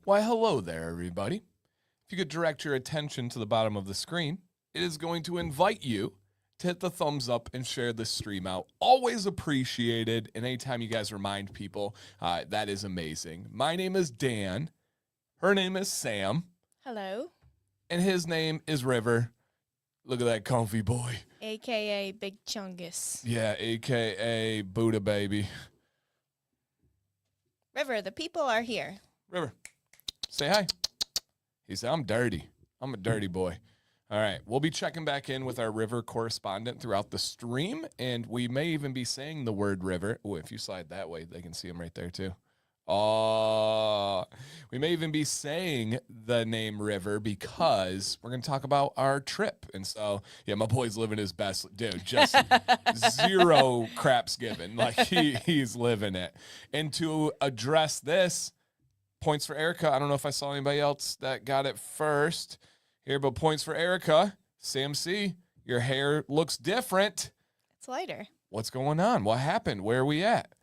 Why, hello there, everybody. If you could direct your attention to the bottom of the screen, it is going to invite you to hit the thumbs up and share this stream out. Always appreciated, and anytime you guys remind people, that is amazing. My name is Dan. Her name is Sam. Hello. And his name is River. Look at that comfy boy. AKA Big Chungus. Yeah, AKA Buddha baby. River, the people are here. River, say hi. He said, I'm dirty. I'm a dirty boy. All right, we'll be checking back in with our River correspondent throughout the stream, and we may even be saying the word River. Oh, if you slide that way, they can see him right there too. Oh, we may even be saying the name River because we're going to talk about our trip. And so, yeah, my boy's living his best. Dude, just zero craps given. Like, he's living it. And to address this, points for Erica. I don't know if I saw anybody else that got it first here, but points for Erica. Sam C., your hair looks different. It's lighter. What's going on? What happened? Where are we at?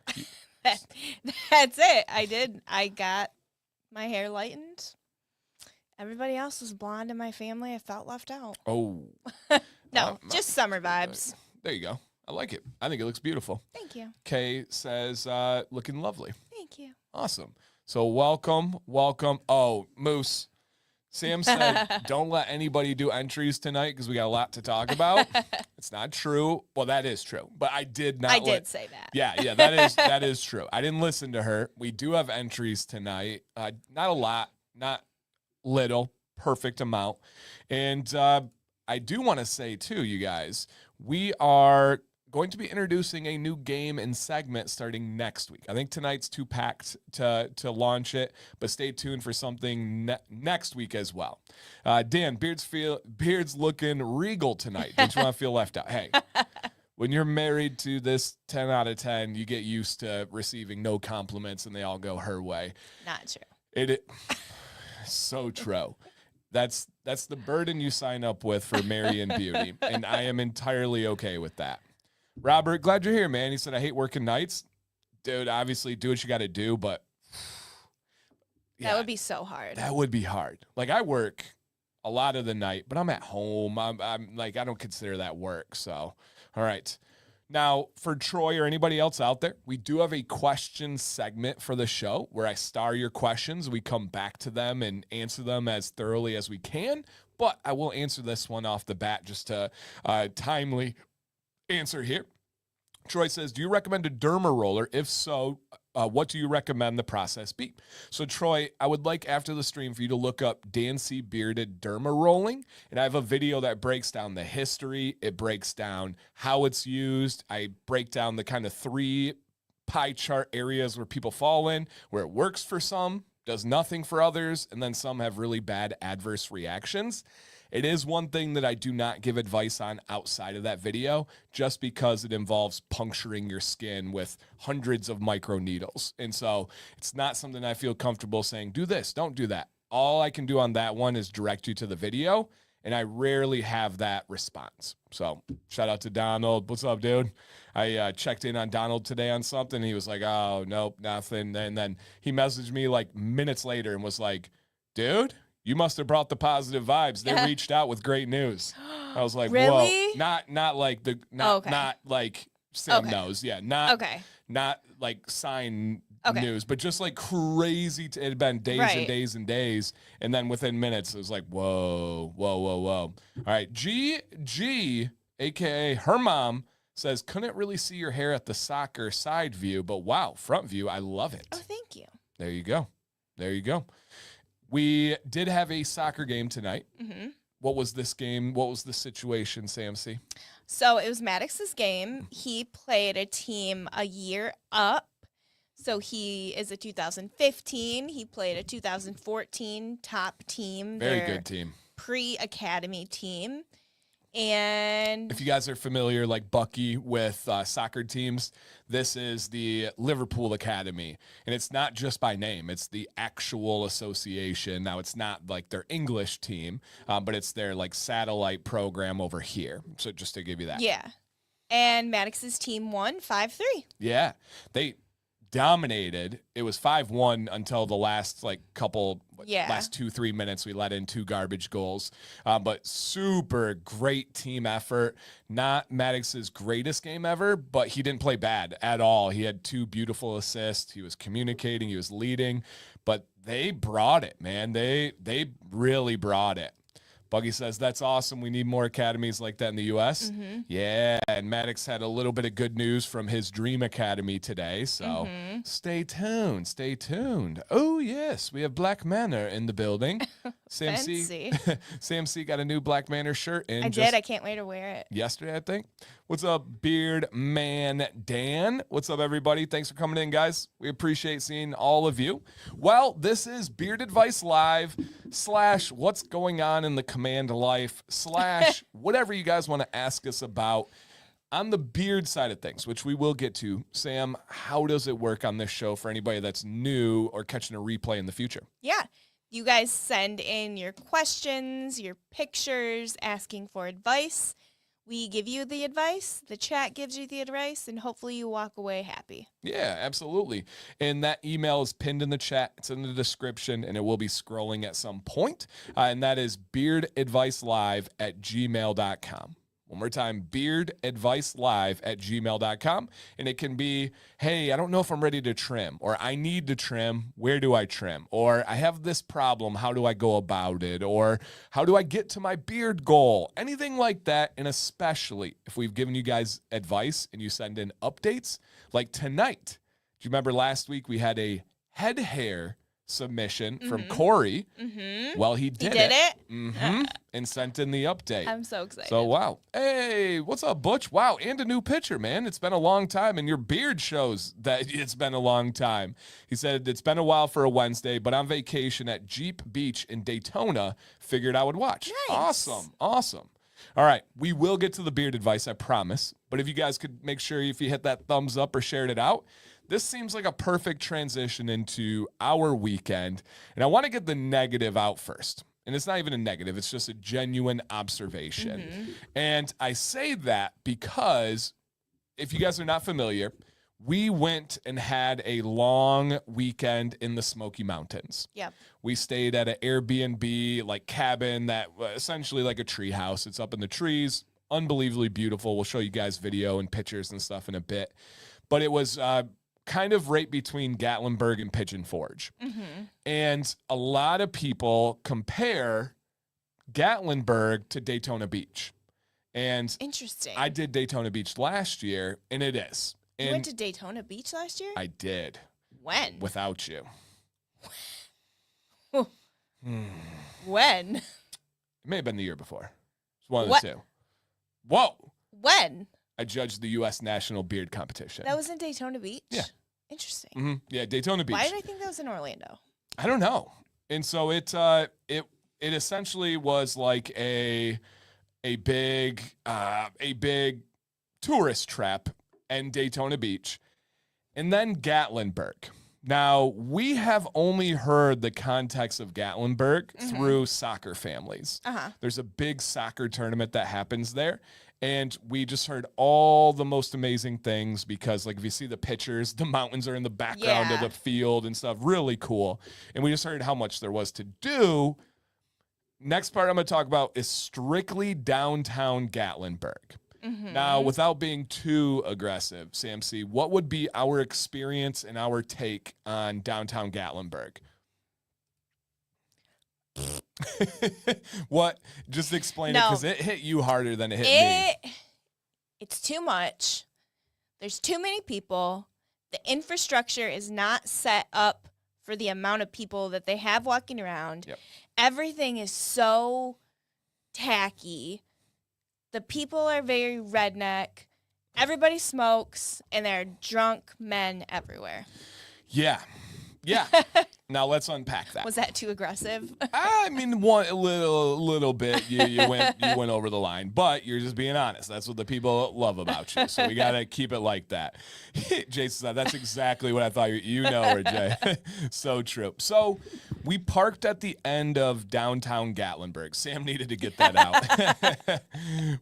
That's it. I got my hair lightened. Everybody else was blonde in my family. I felt left out. Oh. No, just summer vibes. There you go. I like it. I think it looks beautiful. Thank you. Kay says, looking lovely. Thank you. Awesome. So welcome. Oh, Moose. Sam said, don't let anybody do entries tonight because we got a lot to talk about. It's not true. Well, that is true. But I did not. I did say that. Yeah, that is true. I didn't listen to her. We do have entries tonight. Not a lot, not little, perfect amount. And I do want to say, too, you guys, we are going to be introducing a new game and segment starting next week. I think tonight's too packed to launch it, but stay tuned for something next week as well. Dan, Beard's looking regal tonight. Don't you want to feel left out? Hey, when you're married to this 10 out of 10, you get used to receiving no compliments and they all go her way. Not true. It so true. That's the burden you sign up with for Mary and Beauty, and I am entirely okay with that. Robert, glad you're here, man. He said, I hate working nights. Dude, obviously do what you got to do, but yeah, that would be so hard. That would be hard. Like, I work a lot of the night, but I'm at home. I'm like, I don't consider that work. So, all right. Now, for Troy or anybody else out there, we do have a question segment for the show where I star your questions. We come back to them and answer them as thoroughly as we can, but I will answer this one off the bat just to timely answer here. Troy says, do you recommend a derma roller? If so, what do you recommend the process be? So, Troy, I would like after the stream for you to look up Dan C. Bearded derma rolling. And I have a video that breaks down the history. It breaks down how it's used. I break down the kind of 3 pie chart areas where people fall in, where it works for some, does nothing for others, and then some have really bad adverse reactions. It is one thing that I do not give advice on outside of that video, just because it involves puncturing your skin with hundreds of micro needles. And so it's not something I feel comfortable saying, do this, don't do that. All I can do on that one is direct you to the video, and I rarely have that response. So shout out to Donald. What's up, dude? I checked in on Donald today on something. He was like, oh, nope, nothing. And then he messaged me like minutes later and was like, dude, you must have brought the positive vibes. They reached out with great news. I was like, really? Whoa. Not like the not like Sam knows. Yeah. Not like sign news, but just like crazy. It had been days and days and days. And then within minutes, it was like, whoa. All right. G, aka her mom, says, couldn't really see your hair at the soccer side view, but wow, front view. I love it. Oh, thank you. There you go. We did have a soccer game tonight. Mm-hmm. What was this game? What was the situation, Sam C? So it was Maddox's game. He played a team a year up. So he is a 2015. He played a 2014 top team. Very good team. Pre-academy team. And if you guys are familiar, like Bucky, with soccer teams, this is the Liverpool Academy. And it's not just by name. It's the actual association. Now, it's not like their English team, but it's their like satellite program over here. So just to give you that. Yeah. And Maddox's team won 5-3. Yeah. They dominated. It was 5-1 until the last Yeah. last 2-3 minutes. We let in 2 garbage goals, but super great team effort. Not Maddox's greatest game ever, but he didn't play bad at all. He had 2 beautiful assists. He was communicating. He was leading, but they brought it, man. They really brought it. Buggy says, that's awesome. We need more academies like that in the U.S. Mm-hmm. Yeah, and Maddox had a little bit of good news from his Dream Academy today, so stay tuned, stay tuned. Oh, yes, we have Black Manor in the building. Fancy. Samc got a new Black Manor shirt in. I did. I can't wait to wear it. Yesterday, I think. What's up, Beard Man Dan? What's up, everybody? Thanks for coming in, guys. We appreciate seeing all of you. Well, this is Beard Advice Live / what's going on in the command life / whatever you guys want to ask us about. On the beard side of things, which we will get to, Sam, how does it work on this show for anybody that's new or catching a replay in the future? Yeah. You guys send in your questions, your pictures, asking for advice. We give you the advice, the chat gives you the advice, and hopefully you walk away happy. Yeah, absolutely. And that email is pinned in the chat. It's in the description, and it will be scrolling at some point. And that is beardadvicelive@gmail.com. One more time, beardadvicelive@gmail.com. And it can be, hey, I don't know if I'm ready to trim, or I need to trim. Where do I trim? Or I have this problem. How do I go about it? Or how do I get to my beard goal? Anything like that. And especially if we've given you guys advice and you send in updates like tonight. Do you remember last week we had a head hair submission from Corey? Well, he did it. And sent in the update. I'm so excited. So, wow. Hey, what's up, Butch? Wow, and a new picture, man. It's been a long time, and your beard shows that it's been a long time. He said, it's been a while for a Wednesday, but on vacation at Jeep Beach in Daytona, figured I would watch. Nice. Awesome. All right, we will get to the beard advice, I promise. But if you guys could make sure if you hit that thumbs up or shared it out, this seems like a perfect transition into our weekend. And I want to get the negative out first. And it's not even a negative. It's just a genuine observation. And I say that because if you guys are not familiar, we went and had a long weekend in the Smoky Mountains. Yep. We stayed at an Airbnb cabin that essentially like a tree house. It's up in the trees. Unbelievably beautiful. We'll show you guys video and pictures and stuff in a bit. But it was kind of right between Gatlinburg and Pigeon Forge. And a lot of people compare Gatlinburg to Daytona Beach. And Interesting. I did Daytona Beach last year, and it is. You And went to Daytona Beach last year? I did. When? Without you. When? It may have been the year before. It's one of What? the two. Whoa. When? I judged the U.S. National Beard Competition. That was in Daytona Beach? Yeah. Interesting. Yeah, Daytona Beach. Why did I think that was in Orlando? I don't know. And so it essentially was like a big tourist trap in Daytona Beach, and then Gatlinburg. Now, we have only heard the context of Gatlinburg through soccer families. There's a big soccer tournament that happens there. And we just heard all the most amazing things because, if you see the pictures, the mountains are in the background of the field and stuff. Really cool. And we just heard how much there was to do. Next part I'm going to talk about is strictly downtown Gatlinburg. Now, without being too aggressive, Sam C., what would be our experience and our take on downtown Gatlinburg? What? Just explain it, because it hit you harder than it hit me. It's too much. There's too many people. The infrastructure is not set up for the amount of people that they have walking around. Yep. Everything is so tacky. The people are very redneck. Everybody smokes, and there are drunk men everywhere. Yeah. Now let's unpack that. Was that too aggressive? I mean, a little bit. You went over the line, but you're just being honest. That's what the people love about you. So we gotta keep it like that. Jason said, "That's exactly what I thought." You know her, Jay. So true. So we parked at the end of downtown Gatlinburg. Sam needed to get that out.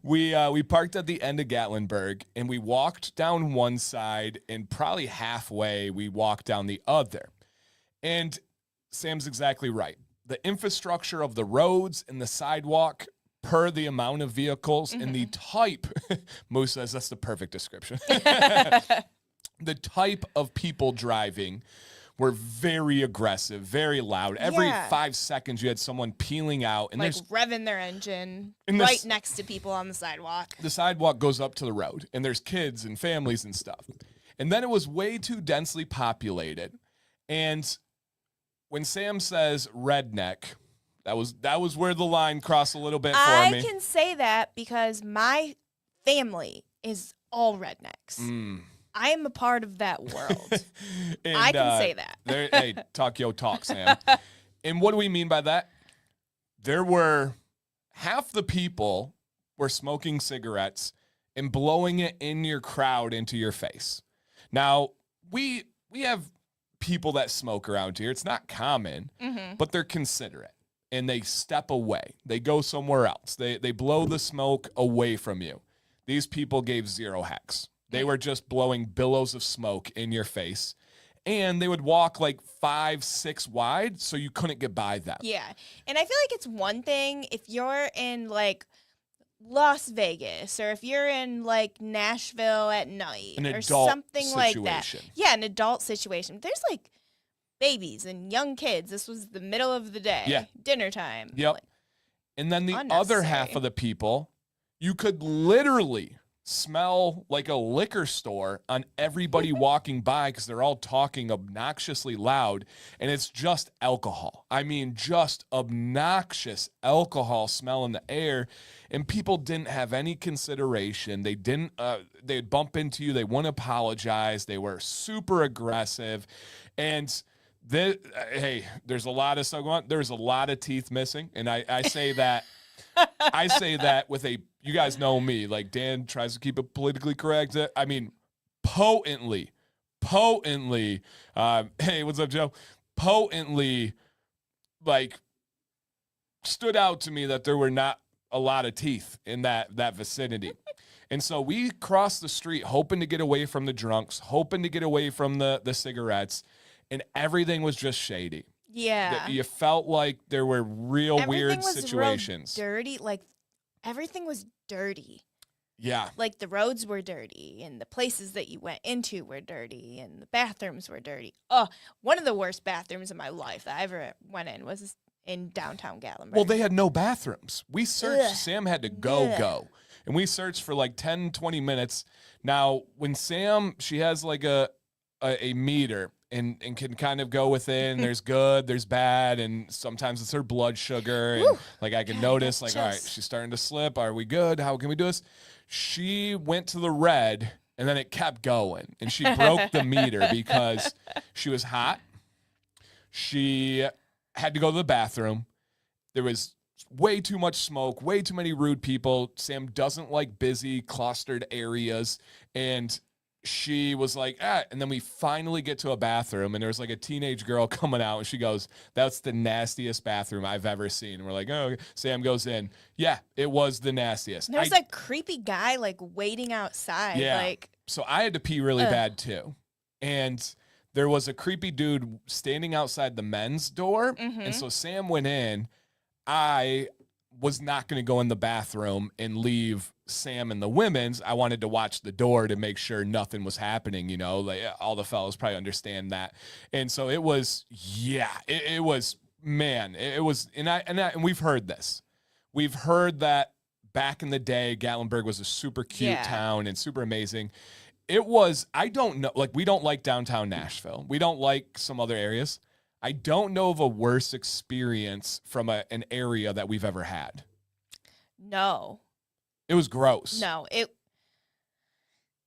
We parked at the end of Gatlinburg, and we walked down one side, and probably halfway we walked down the other. And Sam's exactly right. The infrastructure of the roads and the sidewalk per the amount of vehicles and the type, Moose says that's the perfect description. The type of people driving were very aggressive, very loud. Every 5 seconds you had someone peeling out. And like revving their engine and right next to people on the sidewalk. The sidewalk goes up to the road, and there's kids and families and stuff. And then it was way too densely populated. And when Sam says redneck, that was where the line crossed a little bit for me. I can say that because my family is all rednecks. I am a part of that world. And, I can say that. Hey, talk yo talk, Sam. And what do we mean by that? There were half the people were smoking cigarettes and blowing it in your crowd into your face. Now, we have people that smoke around here. It's not common, but they're considerate and they step away. They go somewhere else. They blow the smoke away from you. These people gave zero hex. They were just blowing billows of smoke in your face, and they would walk like 5, 6 wide so you couldn't get by them. Yeah. And I feel like it's one thing if you're in like Las Vegas or if you're in like Nashville at night or something like that. Yeah, an adult situation. There's like babies and young kids. This was the middle of the day, dinner time. Yep. Like, and then the other half of the people, you could literally smell like a liquor store on everybody walking by because they're all talking obnoxiously loud, and it's just alcohol. I mean, just obnoxious alcohol smell in the air, and people didn't have any consideration. They didn't. They'd bump into you. They wouldn't apologize. They were super aggressive, and hey, there's a lot of stuff going on. There's a lot of teeth missing, and I say that. I say that with you guys know me, like Dan tries to keep it politically correct. I mean, potently, hey, what's up, Joe? Potently, like, stood out to me that there were not a lot of teeth in that vicinity. And so we crossed the street hoping to get away from the drunks, hoping to get away from the cigarettes, and everything was just shady. Yeah. You felt like there were real weird was situations. Real dirty. Like, everything was dirty. Yeah. Like, the roads were dirty, and the places that you went into were dirty, and the bathrooms were dirty. Oh, one of the worst bathrooms in my life that I ever went in was in downtown Gatlinburg. Well, they had no bathrooms. We searched. Ugh. Sam had to go. And we searched for like 10, 20 minutes. Now, when Sam, she has like a meter, and can kind of go within. There's good, there's bad, and sometimes it's her blood sugar. And like I can notice, like, all right, she's starting to slip. Are we good? How can we do this? She went to the red, and then it kept going. And she broke the meter because she was hot. She had to go to the bathroom. There was way too much smoke, way too many rude people. Sam doesn't like busy, clustered areas. And she was like, and then we finally get to a bathroom, and there was like a teenage girl coming out, and she goes, "That's the nastiest bathroom I've ever seen." And we're like, "Oh, okay." Sam goes in. Yeah, it was the nastiest. There's a creepy guy like waiting outside. Yeah. Like, so I had to pee really bad too. And there was a creepy dude standing outside the men's door. And so Sam went in. I was not going to go in the bathroom and leave Sam and the women's. I wanted to watch the door to make sure nothing was happening, you know, like all the fellas probably understand that. And so it was, it was, man, it was, and we've heard this. We've heard that back in the day, Gatlinburg was a super cute town and super amazing. It was, I don't know, like we don't like downtown Nashville. We don't like some other areas. I don't know of a worse experience from an area that we've ever had. No. It was gross. No,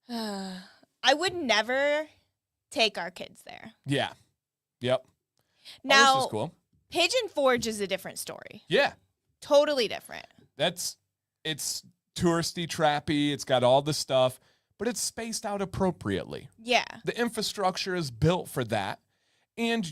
I would never take our kids there. Yeah. Yep. Now, this is cool. Pigeon Forge is a different story. Yeah. Totally different. It's touristy, trappy. It's got all the stuff, but it's spaced out appropriately. Yeah. The infrastructure is built for that. And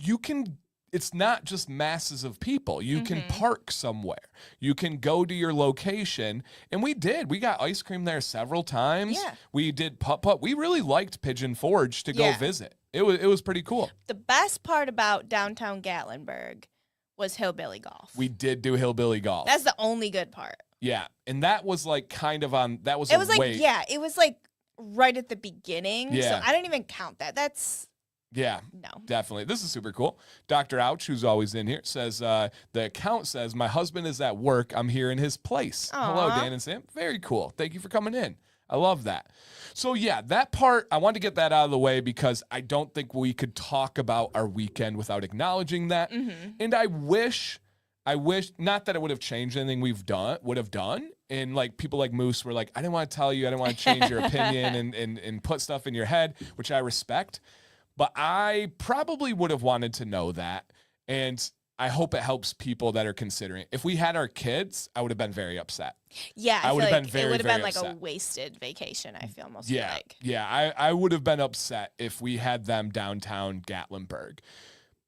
it's not just masses of people. You can park somewhere. You can go to your location. And we did. We got ice cream there several times. Yeah. We did putt-putt. We really liked Pigeon Forge to go visit. It was pretty cool. The best part about downtown Gatlinburg was hillbilly golf. We did do hillbilly golf. That's the only good part. Yeah. And that was like kind of on, that was it was like, wait. Yeah, it was like right at the beginning. Yeah. So I don't even count that. That's... Yeah, no, definitely. This is super cool. Dr. Ouch, who's always in here, says, the account says, my husband is at work. I'm here in his place. Aww. Hello, Dan and Sam. Very cool. Thank you for coming in. I love that. So, yeah, that part, I wanted to get that out of the way because I don't think we could talk about our weekend without acknowledging that. And I wish, not that it would have changed anything would have done. And like people like Moose were like, I didn't want to tell you, I didn't want to change your opinion and put stuff in your head, which I respect. But I probably would have wanted to know that, and I hope it helps people that are considering. If we had our kids, I would have been very upset. Yeah, I would have been very, it would have very been like upset. a wasted vacation, I feel almost like. Yeah, I would have been upset if we had them downtown Gatlinburg.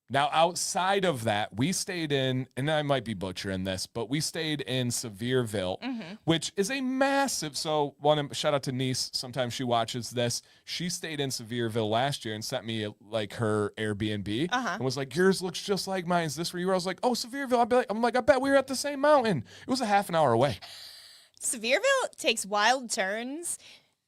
Now, outside of that, we stayed in, and I might be butchering this, but we stayed in Sevierville, which is a massive, so shout out to Niece, sometimes she watches this. She stayed in Sevierville last year and sent me like her Airbnb and was like, yours looks just like mine. Is this where you were? I was like, oh, Sevierville. I'm like, I bet we were at the same mountain. It was a half an hour away. Sevierville takes wild turns.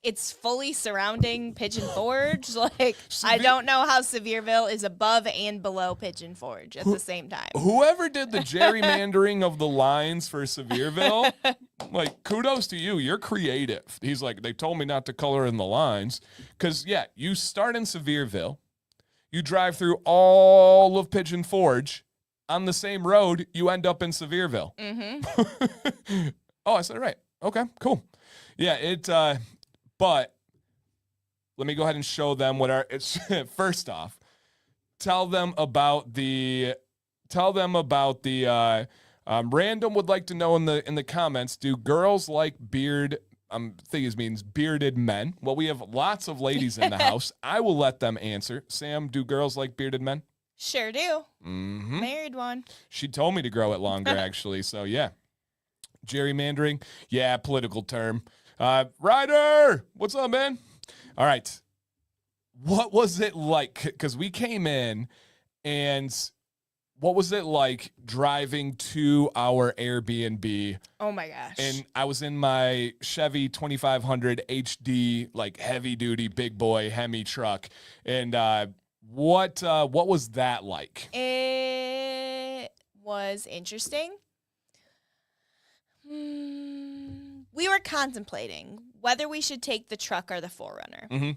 It's fully surrounding Pigeon Forge. Like, I don't know how Sevierville is above and below Pigeon Forge at the same time. Whoever did the gerrymandering of the lines for Sevierville, like, kudos to you. You're creative. He's like, they told me not to color in the lines. Because, yeah, you start in Sevierville. You drive through all of Pigeon Forge. On the same road, you end up in Sevierville. Oh, I said it right. Okay, cool. Yeah, but let me go ahead and show them it's first off, tell them about the random would like to know in the comments, do girls like bearded men? Well, we have lots of ladies in the house. I will let them answer. Sam, do girls like bearded men? Sure do. Married one. She told me to grow it longer, actually. So yeah. Gerrymandering. Yeah, political term. Ryder, what's up, man? All right. What was it like? Because we came in, and what was it like driving to our Airbnb? Oh, my gosh. And I was in my Chevy 2500 HD, like heavy-duty, big boy Hemi truck. And what was that like? It was interesting. We were contemplating whether we should take the truck or the 4Runner.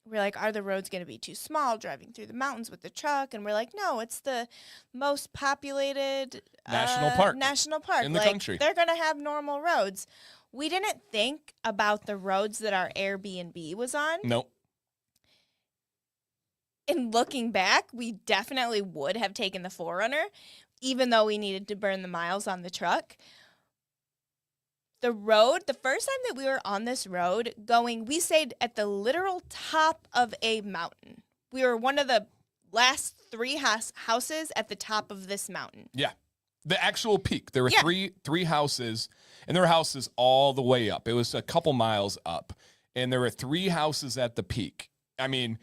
We're like, are the roads going to be too small driving through the mountains with the truck? And we're like, no, it's the most populated national park in the country. They're going to have normal roads. We didn't think about the roads that our Airbnb was on. Nope. And looking back, we definitely would have taken the 4Runner, even though we needed to burn the miles on the truck. The road, the first time that we were on this road we stayed at the literal top of a mountain. We were one of the last three houses at the top of this mountain. Yeah. The actual peak. There were three houses, and there were houses all the way up. It was a couple miles up, and there were three houses at the peak. I mean,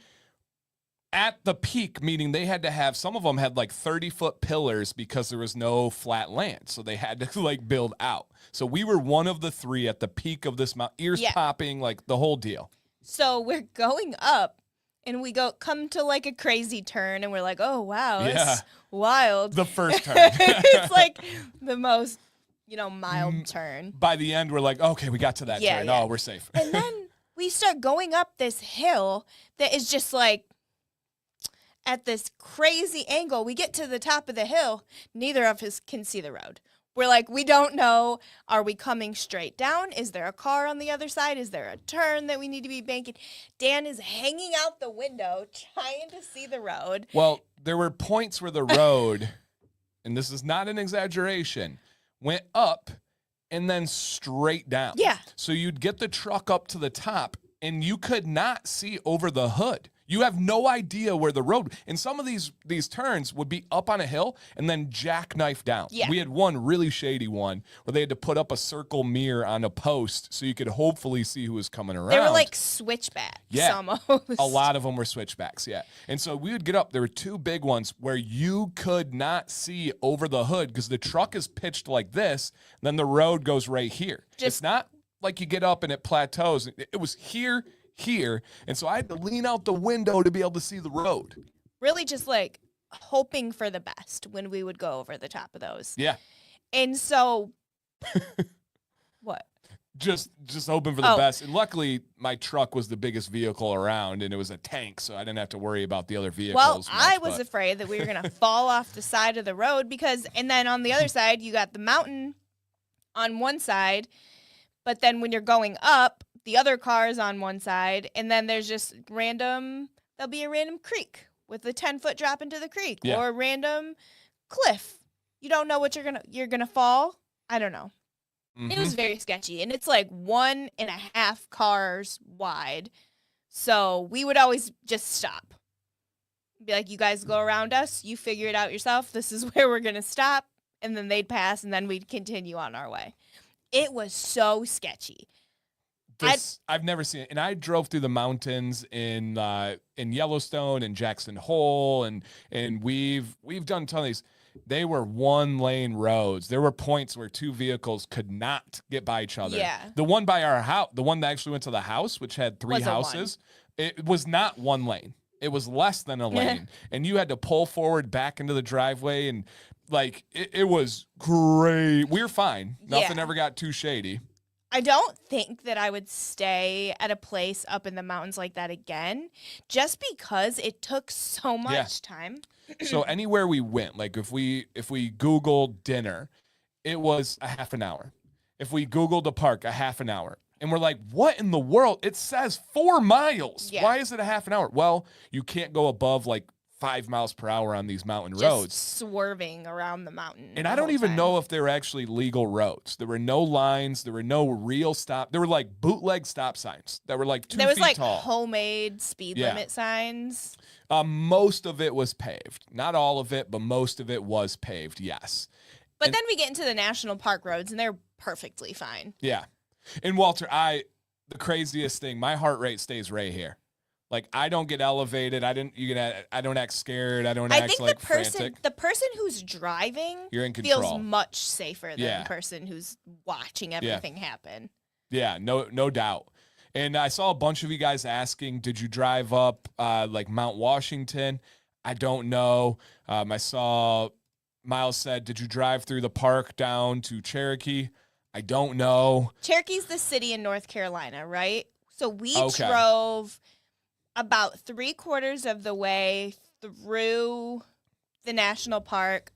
at the peak, meaning they had to have, some of them had like 30-foot pillars because there was no flat land. So they had to like build out. So we were one of the three at the peak of this mountain, ears popping, like the whole deal. So we're going up and we come to like a crazy turn and we're like, oh, wow, that's wild. The first turn. It's like the most, mild turn. By the end, we're like, okay, we got to that turn. Yeah. Oh, we're safe. And then we start going up this hill that is just like, at this crazy angle. We get to the top of the hill. Neither of us can see the road. We're like, we don't know. Are we coming straight down? Is there a car on the other side? Is there a turn that we need to be banking? Dan is hanging out the window trying to see the road. Well, there were points where the road, and this is not an exaggeration, went up and then straight down. Yeah. So you'd get the truck up to the top and you could not see over the hood. You have no idea where the road, and some of these turns would be up on a hill and then jackknife down. Yeah. We had one really shady one where they had to put up a circle mirror on a post so you could hopefully see who was coming around. They were like switchbacks almost. A lot of them were switchbacks, yeah. And so we would get up. There were two big ones where you could not see over the hood because the truck is pitched like this, then the road goes right here. It's not like you get up and it plateaus. It was here, and so I had to lean out the window to be able to see the road. Really just like hoping for the best when we would go over the top of those. Yeah. And so what? Just hoping for the best. And luckily my truck was the biggest vehicle around and it was a tank, so I didn't have to worry about the other vehicles. Well, I was afraid that we were going to fall off the side of the road and then on the other side you got the mountain on one side, but then when you're going up, the other car's on one side, and then there's just there'll be a random creek with a 10-foot drop into the creek or a random cliff. You don't know what you're gonna fall. I don't know. Mm-hmm. It was very sketchy, and it's like 1.5 cars wide. So we would always just stop. Be like, you guys go around us, you figure it out yourself. This is where we're gonna stop, and then they'd pass, and then we'd continue on our way. It was so sketchy. I've never seen it, and I drove through the mountains in Yellowstone and Jackson Hole, and we've done a ton of these. They were 1-lane roads. There were points where two vehicles could not get by each other. Yeah. The one by our house, the one that actually went to the house, which had 3 houses, it was not 1 lane. It was less than a lane, and you had to pull forward back into the driveway, and like it was great. We were fine. Nothing ever got too shady. I don't think that I would stay at a place up in the mountains like that again, just because it took so much time. So anywhere we went, like if we Googled dinner, it was a half an hour. If we Googled a park, a half an hour. And we're like, what in the world? It says 4 miles. Yeah. Why is it a half an hour? Well, you can't go above like 5 miles per hour on these mountain roads. Swerving around the mountain. And I don't even know if they were actually legal roads. There were no lines. There were no real stop. There were like bootleg stop signs that were like 2 feet tall. There was like homemade speed limit signs. Most of it was paved. Not all of it, but most of it was paved, yes. But then we get into the national park roads and they're perfectly fine. Yeah. And Walter, the craziest thing, my heart rate stays right here. Like, I don't get elevated. I don't act scared. I don't act like frantic. The person who's driving You're in control. Feels much safer than the person who's watching everything happen. Yeah, no doubt. And I saw a bunch of you guys asking, did you drive up like Mount Washington? I don't know. I saw Miles said, did you drive through the park down to Cherokee? I don't know. Cherokee's the city in North Carolina, right? So we drove about 3/4 of the way through the national park.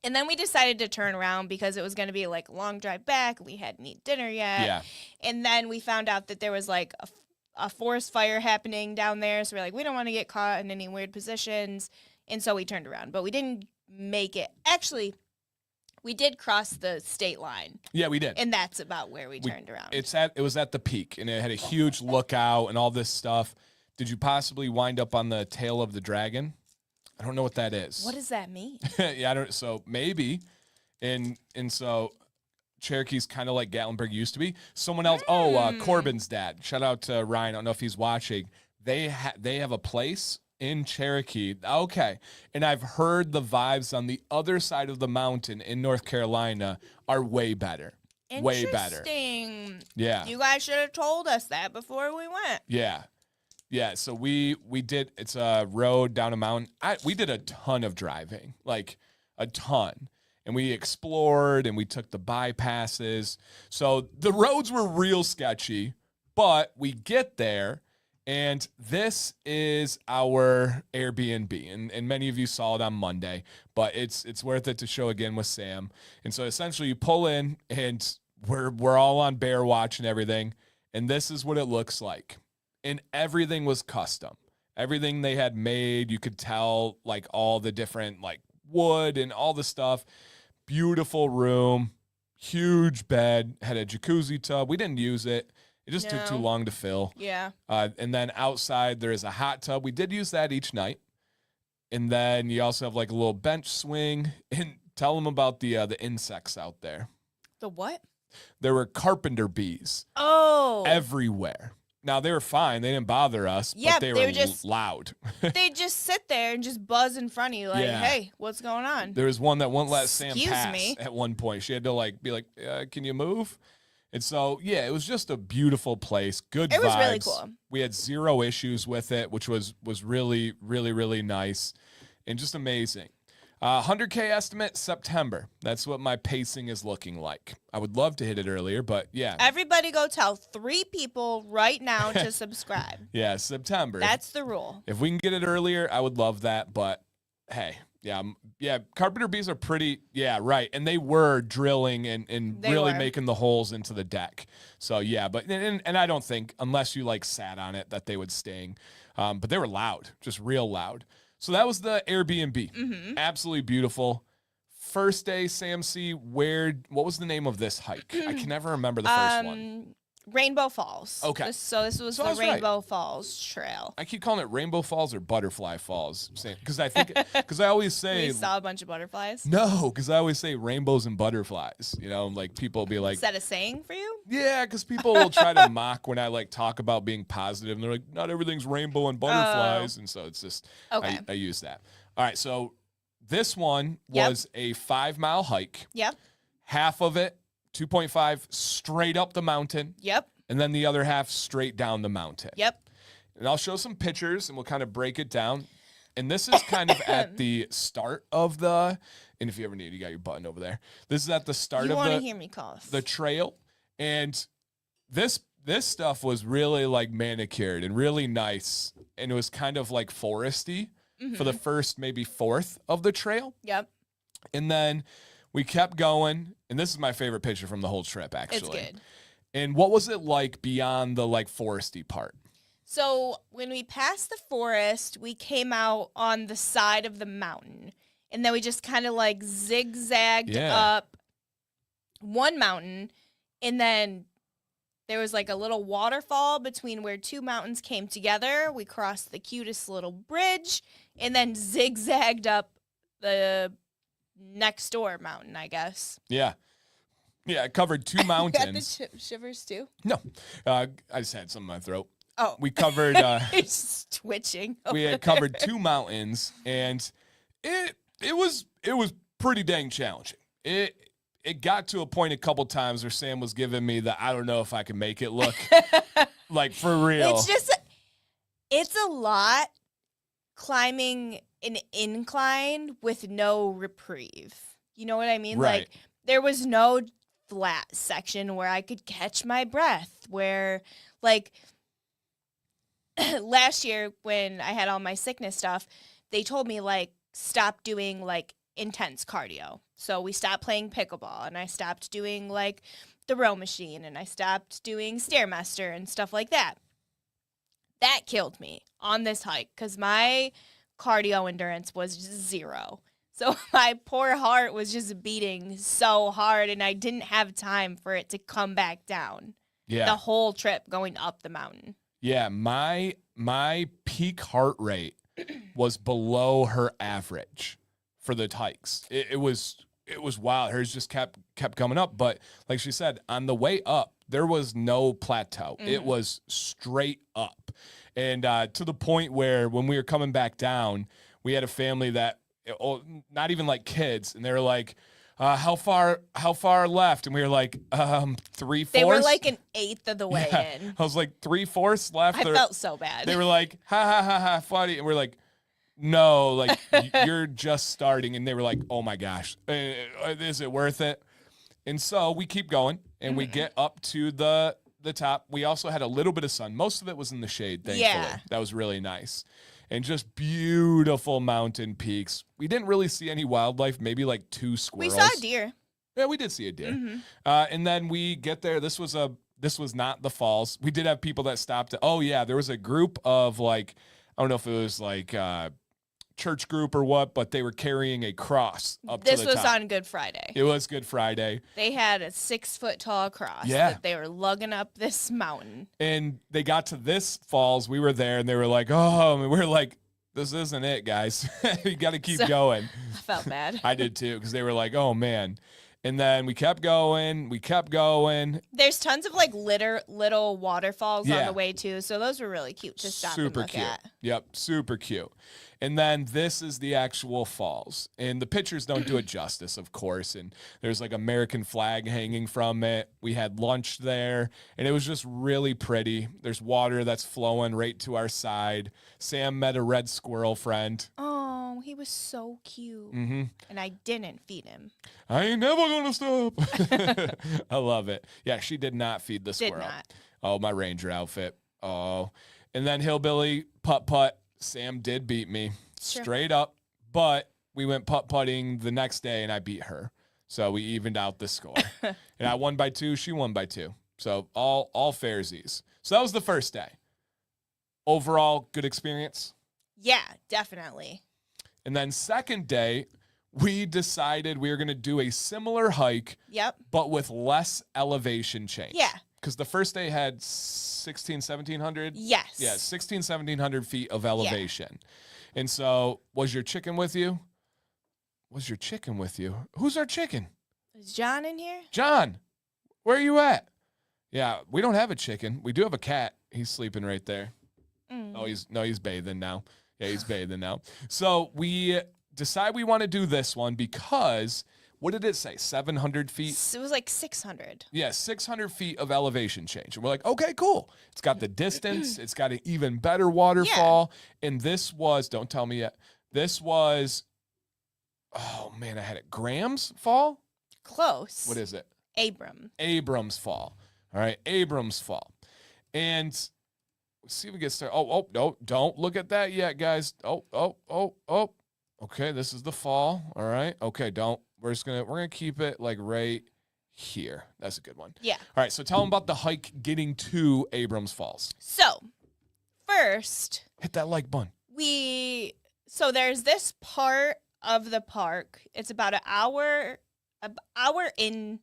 And then we decided to turn around because it was going to be like a long drive back. We hadn't eaten dinner yet. Yeah. And then we found out that there was like a forest fire happening down there. So we're like, we don't want to get caught in any weird positions. And so we turned around. But we didn't make it. Actually, we did cross the state line. Yeah, we did. And that's about where we turned around. It was at the peak, and it had a huge lookout and all this stuff. Did you possibly wind up on the tail of the dragon? I don't know what that is. What does that mean? Yeah, I don't. So maybe, and so Cherokee's kind of like Gatlinburg used to be. Someone else. Corbin's dad. Shout out to Ryan. I don't know if he's watching. They have a place in Cherokee. Okay, and I've heard the vibes on the other side of the mountain in North Carolina are way better. Way better. Interesting. Yeah. You guys should have told us that before we went. Yeah. Yeah, so we did, it's a road down a mountain. We did a ton of driving, like a ton. And we explored and we took the bypasses. So the roads were real sketchy, but we get there And this is our Airbnb, and many of you saw it on Monday, but it's worth it to show again with Sam. And so essentially you pull in, and we're all on bear watch and everything, and this is what it looks like. And everything was custom. Everything they had made, you could tell like all the different like wood and all the stuff. Beautiful room, huge bed, had a jacuzzi tub. We didn't use it. It just took too long to fill. Yeah. And then outside there is a hot tub. We did use that each night. And then you also have like a little bench swing. And tell them about the insects out there. The what? There were carpenter bees. Oh. Everywhere. Now, they were fine. They didn't bother us, but they were just loud. They just sit there and just buzz in front of you like, hey, what's going on? There was one that wouldn't let Sam pass at one point. She had to like be like, can you move? And so, yeah, it was just a beautiful place. Good vibes. It was really cool. We had zero issues with it, which was really, really, really nice and just amazing. 100K estimate, September. That's what my pacing is looking like. I would love to hit it earlier, but yeah. Everybody go tell 3 people right now to subscribe. Yeah, September. That's the rule. If we can get it earlier, I would love that, but hey. Yeah, carpenter bees are pretty, right. And they were drilling and really making the holes into the deck. So, yeah, but and I don't think, unless you, like, sat on it, that they would sting. But they were loud, just real loud. So that was the Airbnb. Mm-hmm. Absolutely beautiful. First day, Sam C, what was the name of this hike? I can never remember the first one. Rainbow Falls. Okay. This was the Rainbow Falls Trail. I keep calling it Rainbow Falls or Butterfly Falls. Because I always say. We saw a bunch of butterflies? No, because I always say rainbows and butterflies. You know, like people will be like. Is that a saying for you? Yeah, because people will try to mock when I like talk about being positive. And they're like, not everything's rainbow and butterflies. And so it's just, I use that. All right, so this one was a 5-mile hike. Yep. Half of it. 2.5 straight up the mountain. Yep. And then the other half straight down the mountain. Yep. And I'll show some pictures and we'll kind of break it down. And this is kind of at the start of and if you ever need, you got your button over there. This is at the start of hear me cough. The trail. And this stuff was really like manicured and really nice. And it was kind of like foresty for the first maybe fourth of the trail. Yep. And then we kept going, and this is my favorite picture from the whole trip, actually. It's good. And what was it like beyond the, like, foresty part? So when we passed the forest, we came out on the side of the mountain. And then we just kind of, like, zigzagged up one mountain. And then there was, like, a little waterfall between where 2 mountains came together. We crossed the cutest little bridge and then zigzagged up the next door mountain, I guess. Yeah, it covered 2 mountains. You got the shivers too? No, I just had some in my throat. Oh, we covered. It's twitching. We had covered 2 mountains, and it was pretty dang challenging. It got to a point a couple times where Sam was giving me I don't know if I can make it look like for real. It's a lot climbing an incline with no reprieve. You know what I mean? Right. Like there was no flat section where I could catch my breath, where like last year when I had all my sickness stuff, they told me like stop doing like intense cardio. So we stopped playing pickleball and I stopped doing like the row machine and I stopped doing Stairmaster and stuff like that. That killed me on this hike because my cardio endurance was just 0. So my poor heart was just beating so hard and I didn't have time for it to come back down. Yeah. The whole trip going up the mountain. Yeah, my peak heart rate was below her average for the hikes. It was wild. Hers just kept coming up, but like she said, on the way up, there was no plateau. Mm-hmm. It was straight up. And to the point where when we were coming back down, we had a family that, not even like kids, and they were like, how far left? And we were like, 3/4. They were like an eighth of the way in. I was like 3/4 left. I felt so bad. They were like, ha, funny. And we're like, no, like, you're just starting. And they were like, oh my gosh, is it worth it? And so we keep going, and we get up to the the top. We also had a little bit of sun. Most of it was in the shade, thankfully. Yeah. That was really nice. And just beautiful mountain peaks. We didn't really see any wildlife, maybe like 2 squirrels. We saw a deer. Yeah, we did see a deer. Mm-hmm. And then we get there. This was not the falls. We did have people that stopped. Oh, yeah, there was a group of like, I don't know if it was like church group or what, but they were carrying a cross up to the top. This was on Good Friday. It was Good Friday. They had a 6-foot-tall cross that they were lugging up this mountain. And they got to this falls. We were there, and they were like, oh, and we were like, this isn't it, guys. You got to keep going. I felt bad. I did too, because they were like, oh, man. And then we kept going. There's tons of like little waterfalls on the way too. So those were really cute to stop and look at. Yep, super cute. And then this is the actual falls. And the pictures don't do it justice, of course. And there's like American flag hanging from it. We had lunch there, and it was just really pretty. There's water that's flowing right to our side. Sam met a red squirrel friend. Oh, he was so cute. Mm-hmm. And I didn't feed him. I ain't never gonna stop. I love it. Yeah, she did not feed the squirrel. Did not. Oh, my ranger outfit. Oh. And then hillbilly putt-putt. Sam did beat me straight up, but we went putt-putting the next day, and I beat her. So we evened out the score. And I won by 2. She won by 2. So all fairsies. So that was the first day. Overall, good experience? Yeah, definitely. And then second day, we decided we were going to do a similar hike, but with less elevation change. Yeah. Because the first day had 1,1700? Yes. Yeah, 1,1700 feet of elevation. Yeah. And so, was your chicken with you? Who's our chicken? Is John in here? John, where are you at? Yeah, we don't have a chicken. We do have a cat. He's sleeping right there. Oh, he's bathing now. Yeah, he's bathing now. So we decide we want to do this one because, what did it say, 700 feet? It was like 600. Yeah, 600 feet of elevation change. And we're like, okay, cool. It's got the distance. It's got an even better waterfall. Yeah. And this was, don't tell me yet, this was, oh man, I had it. Graham's Fall? Close. What is it? Abrams Fall. All right, Abrams Fall. And let's see if we get started. Oh, no, don't look at that yet, guys. Oh. Okay, this is the fall. All right. Okay, we're gonna keep it like right here. That's a good one. Yeah. All right, so tell them about the hike getting to Abrams Falls. So, first, hit that like button. So there's this part of the park. It's about an hour in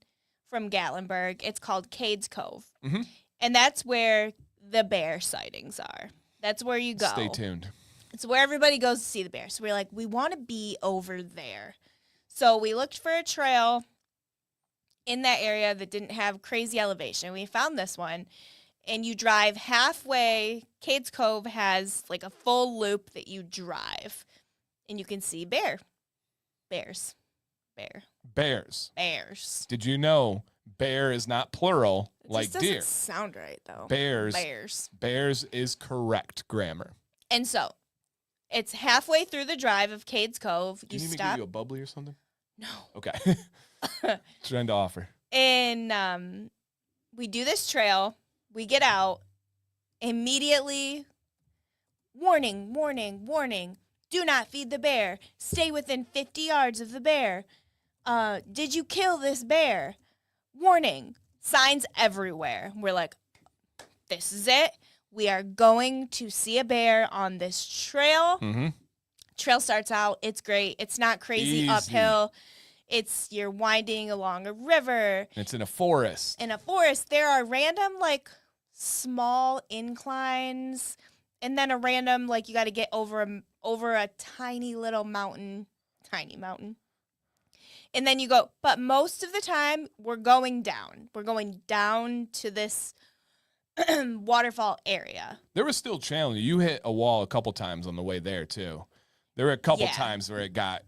from Gatlinburg. It's called Cades Cove. Mm-hmm. And that's where the bear sightings are. That's where you go. Stay tuned. It's where everybody goes to see the bear. So we're like, we want to be over there. So we looked for a trail in that area that didn't have crazy elevation. We found this one. And you drive halfway. Cades Cove has like a full loop that you drive. And you can see bears. Did you know bear is not plural like deer? Doesn't sound right, though. Bears is correct grammar. And so, it's halfway through the drive of Cades Cove. Do you need me to give you a bubbly or something? No. Okay. Trying to offer. And we do this trail. We get out. Immediately, warning. Do not feed the bear. Stay within 50 yards of the bear. Did you kill this bear? Warning. Signs everywhere. We're like, this is it. We are going to see a bear on this trail. Mm-hmm. Trail starts out. It's great. It's not crazy uphill. You're winding along a river. It's in a forest. There are random, like, small inclines. And then a random, like, you got to get over a tiny little mountain. Tiny mountain. And then you go, but most of the time, we're going down. We're going down to this waterfall area. There was still challenging. You hit a wall a couple times on the way there, too. There were a couple times where it got,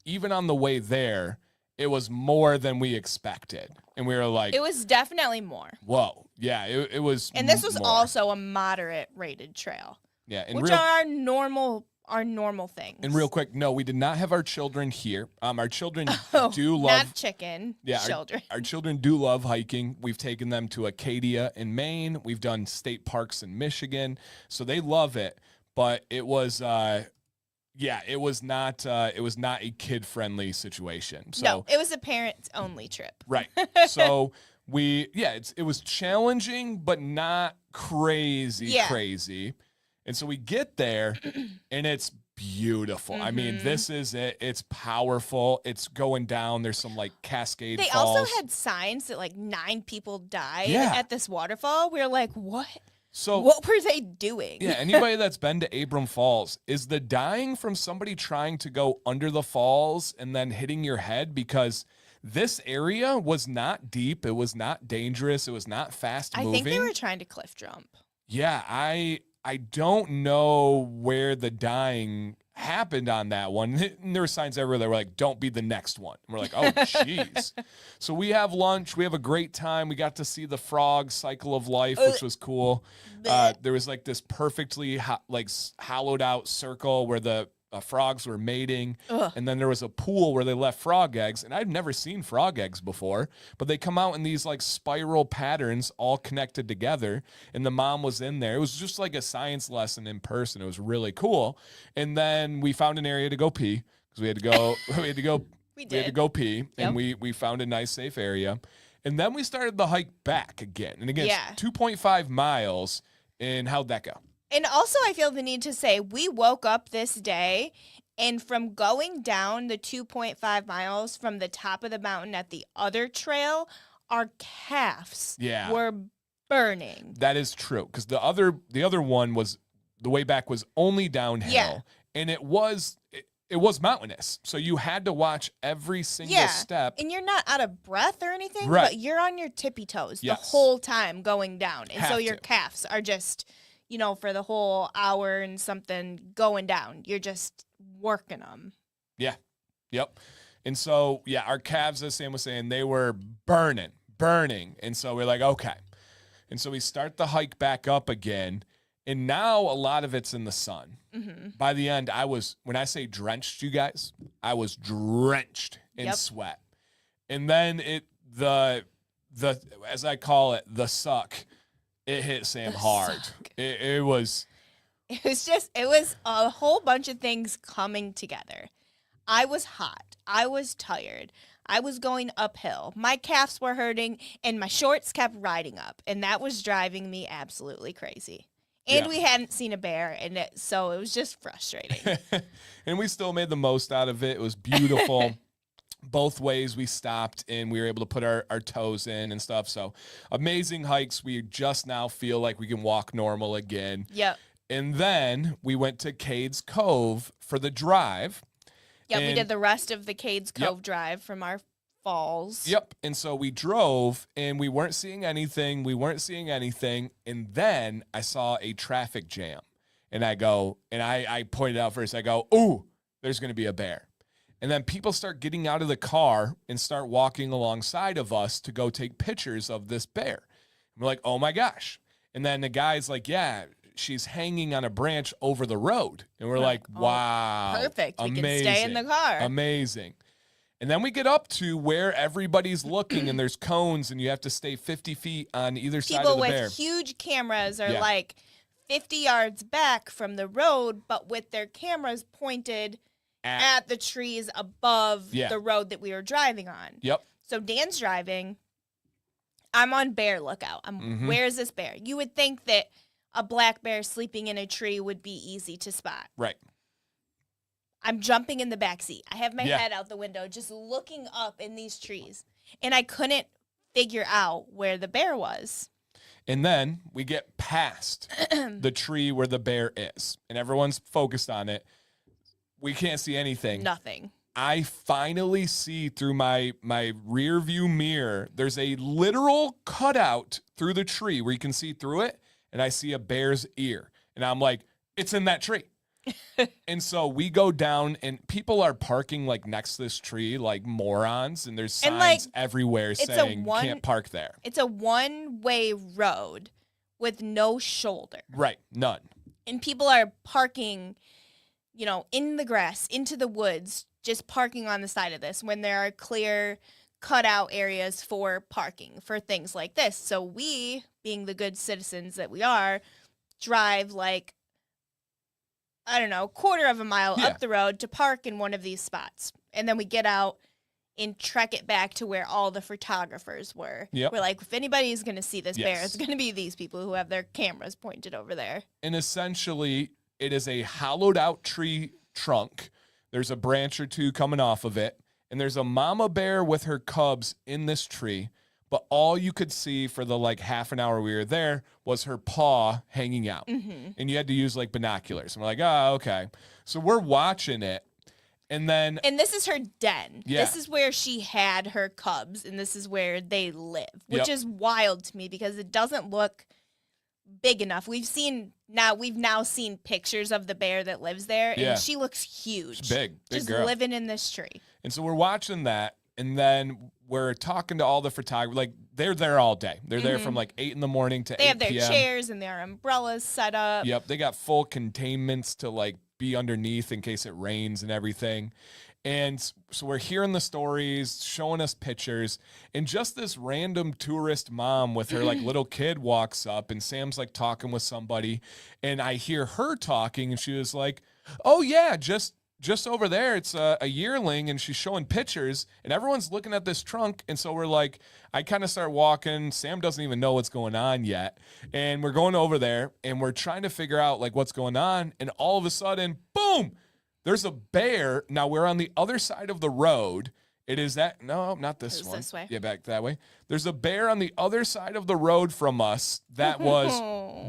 even on the way there, it was more than we expected. And we were like... It was definitely more. Whoa. Yeah, it was And this was more. also a moderate rated trail. Yeah. Which are our normal our normal things. And real quick, no, we did not have our children here. Our children do love not chicken. Yeah, children. Our children do love hiking. We've taken them to Acadia in Maine. We've done state parks in Michigan, so they love it. But it was, it was not a kid friendly situation. So, no, it was a parents only trip. Right. So it was challenging, but not crazy. And so we get there, and it's beautiful. I mean, this is it. It's powerful. It's going down. There's some like cascade falls. They also had signs that like 9 people died at this waterfall. We were like, what? So what were they doing? Yeah, anybody that's been to Abram Falls, is the dying from somebody trying to go under the falls and then hitting your head? Because this area was not deep. It was not dangerous. It was not fast moving. I think they were trying to cliff jump. Yeah, I don't know where the dying happened on that one. And there were signs everywhere that were like, don't be the next one. And we're like, oh, jeez. So we have lunch. We have a great time. We got to see the frog cycle of life, which was cool. There was like this perfectly hollowed out circle where the frogs were mating. And then there was a pool where they left frog eggs. And I'd never seen frog eggs before, but they come out in these like spiral patterns all connected together. And the mom was in there. It was just like a science lesson in person. It was really cool. And then we found an area to go pee because we had to go pee. Yep. And we found a nice safe area. And then we started the hike back again. And again, 2.5 miles. And how'd that go? And also, I feel the need to say, we woke up this day, and from going down the 2.5 miles from the top of the mountain at the other trail, our calves were burning. That is true, because the other one was, the way back was only downhill, and it was mountainous, so you had to watch every single step. And you're not out of breath or anything, but you're on your tippy toes the whole time going down, and so your calves are just... for the whole hour and something going down, you're just working them. Yeah. Yep. And so, our calves, as Sam was saying, they were burning. And so we're like, okay. And so we start the hike back up again. And now a lot of it's in the sun. Mm-hmm. By the end, when I say drenched, you guys, I was drenched in sweat. And then as I call it, the suck. It hit Sam hard. It was a whole bunch of things coming together. I was hot. I was tired. I was going uphill. My calves were hurting, and my shorts kept riding up, and that was driving me absolutely crazy. And we hadn't seen a bear, so it was just frustrating. And we still made the most out of it. It was beautiful. Both ways we stopped and we were able to put our toes in and stuff. So amazing hikes. We just now feel like we can walk normal again. Yep. And then we went to Cades Cove for the drive. Yep, we did the rest of the Cades Cove drive from our falls. Yep. And so we drove and we weren't seeing anything. And then I saw a traffic jam. And I pointed out first, I go, ooh, there's going to be a bear. And then people start getting out of the car and start walking alongside of us to go take pictures of this bear. And we're like, oh my gosh. And then the guy's like, yeah, she's hanging on a branch over the road. And we're like, wow. Perfect. We can stay in the car. Amazing. And then we get up to where everybody's looking and there's cones and you have to stay 50 feet on either side of the bear. People with huge cameras are like 50 yards back from the road, but with their cameras pointed at the trees above the road that we were driving on. Yep. So Dan's driving. I'm on bear lookout. Where's this bear? You would think that a black bear sleeping in a tree would be easy to spot. Right. I'm jumping in the back seat. I have my head out the window, just looking up in these trees. And I couldn't figure out where the bear was. And then we get past the tree where the bear is. And everyone's focused on it. We can't see anything. Nothing. I finally see through my rear view mirror, there's a literal cutout through the tree where you can see through it, and I see a bear's ear. And I'm like, it's in that tree. And so we go down, and people are parking like next to this tree like morons, and there's signs everywhere saying can't park there. It's a one-way road with no shoulder. Right, none. And people are parking in the grass, into the woods, just parking on the side of this when there are clear cutout areas for parking for things like this. So we, being the good citizens that we are, drive like, I don't know, quarter of a mile up the road to park in one of these spots. And then we get out and trek it back to where all the photographers were. Yep. We're like, if anybody's going to see this bear, it's going to be these people who have their cameras pointed over there. And essentially, it is a hollowed out tree trunk. There's a branch or two coming off of it. And there's a mama bear with her cubs in this tree. But all you could see for the like half an hour we were there was her paw hanging out. Mm-hmm. And you had to use like binoculars. And we're like, oh, okay. So we're watching it. And this is her den. Yeah. This is where she had her cubs, and this is where they live, which is wild to me because it doesn't look big enough. We've now seen pictures of the bear that lives there, and she looks huge. She's big just girl. Living in this tree. And so we're watching that, and then we're talking to all the photographers. Like, they're there all day. They're there from like 8 in the morning to 8 p.m. They have their chairs and their umbrellas set up. Yep, they got full containments to like be underneath in case it rains and everything. And so we're hearing the stories, showing us pictures, and just this random tourist mom with her like little kid walks up, and Sam's like talking with somebody, and I hear her talking, and she was like, oh yeah, just over there, it's a yearling, and she's showing pictures, and everyone's looking at this trunk. And so we're like, I kind of start walking. Sam doesn't even know what's going on yet. And we're going over there, and we're trying to figure out like what's going on. And all of a sudden, boom, there's a bear. Now we're on the other side of the road. It is no, not this one. This way. Yeah, back that way. There's a bear on the other side of the road from us. That was,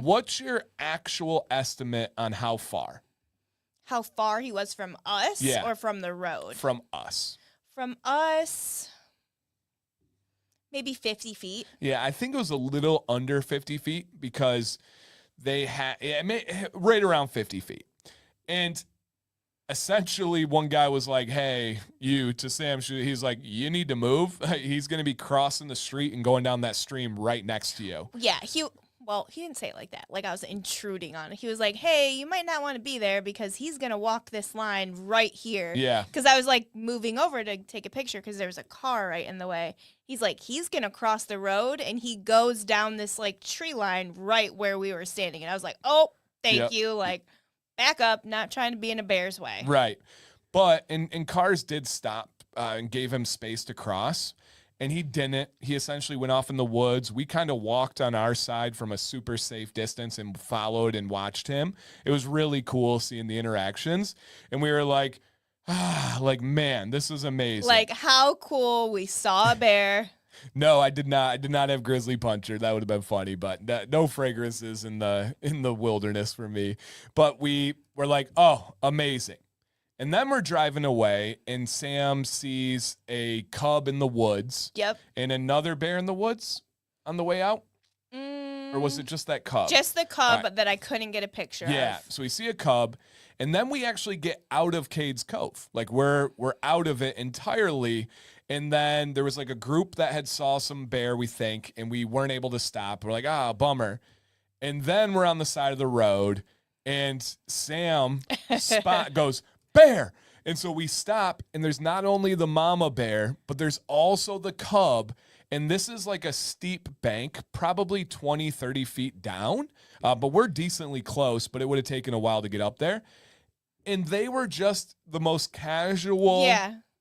what's your actual estimate on how far? How far he was from us or from the road? From us. From us, maybe 50 feet. Yeah, I think it was a little under 50 feet because they had right around 50 feet. And essentially one guy was like, hey, you, to Sam, he's like, you need to move. He's going to be crossing the street and going down that stream right next to you. Yeah, he didn't say it like that. Like I was intruding on it. He was like, hey, you might not want to be there because he's going to walk this line right here. Yeah. Because I was like moving over to take a picture because there was a car right in the way. He's like, he's going to cross the road, and he goes down this like tree line right where we were standing. And I was like, oh, thank you. Like, back up, not trying to be in a bear's way. Right. But, and cars did stop and gave him space to cross. And he didn't. He essentially went off in the woods. We kind of walked on our side from a super safe distance and followed and watched him. It was really cool seeing the interactions. And we were like, man, this is amazing. Like, how cool. We saw a bear. No, I did not. I did not have grizzly puncher. That would have been funny, but no fragrances in the wilderness for me. But we were like, oh, amazing. And then we're driving away, and Sam sees a cub in the woods. Yep. And another bear in the woods on the way out? Or was it just that cub? Just the cub, but that I couldn't get a picture of. Yeah, so we see a cub, and then we actually get out of Cades Cove. Like, we're out of it entirely, and then there was, like, a group that had saw some bear, we think, and we weren't able to stop. We're like, bummer. And then we're on the side of the road, and Sam goes, bear. And so we stop, and there's not only the mama bear, but there's also the cub. And this is like a steep bank, probably 20, 30 feet down. But we're decently close, but it would have taken a while to get up there. And they were just the most casual,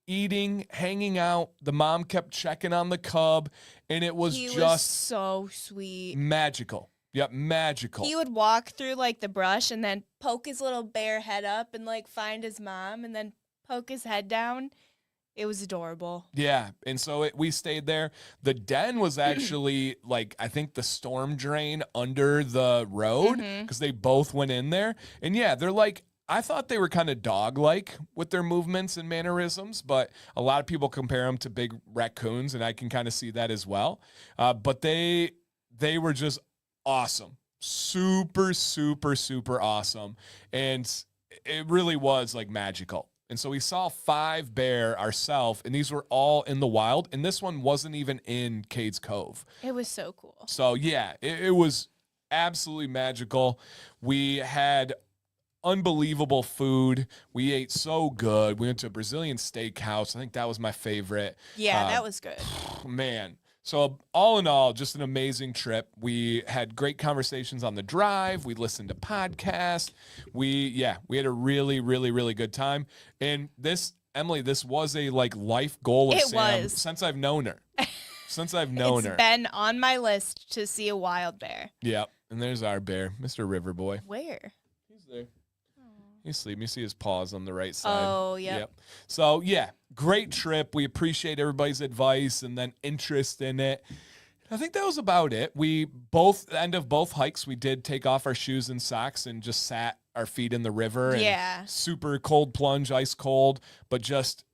eating, hanging out. The mom kept checking on the cub, and it was so sweet. Magical. Yep, magical. He would walk through, like, the brush and then poke his little bear head up and, like, find his mom and then poke his head down. It was adorable. Yeah, and so we stayed there. The den was actually, like, I think the storm drain under the road because they both went in there. And, yeah, they're like, I thought they were kind of dog-like with their movements and mannerisms, but a lot of people compare them to big raccoons, and I can kind of see that as well. But they were just awesome. Super, super, super awesome. And it really was like magical. And so we saw 5 bear ourselves, and these were all in the wild. And this one wasn't even in Cades Cove. It was so cool. So yeah, it was absolutely magical. We had unbelievable food. We ate so good. We went to a Brazilian steakhouse. I think that was my favorite. Yeah, that was good. Man. So all in all, just an amazing trip. We had great conversations on the drive. We listened to podcasts. We had a really, really, really good time. And this, Emily, this was a life goal of Sam since I've known her. Since I've known her. It's been on my list to see a wild bear. Yep. And there's our bear, Mr. Riverboy. Where? He's there. He's asleep. You see his paws on the right side. Oh, yep. So, yeah, great trip. We appreciate everybody's advice and then interest in it. I think that was about it. End of both hikes, we did take off our shoes and socks and just sat our feet in the river. And super cold plunge, ice cold, but just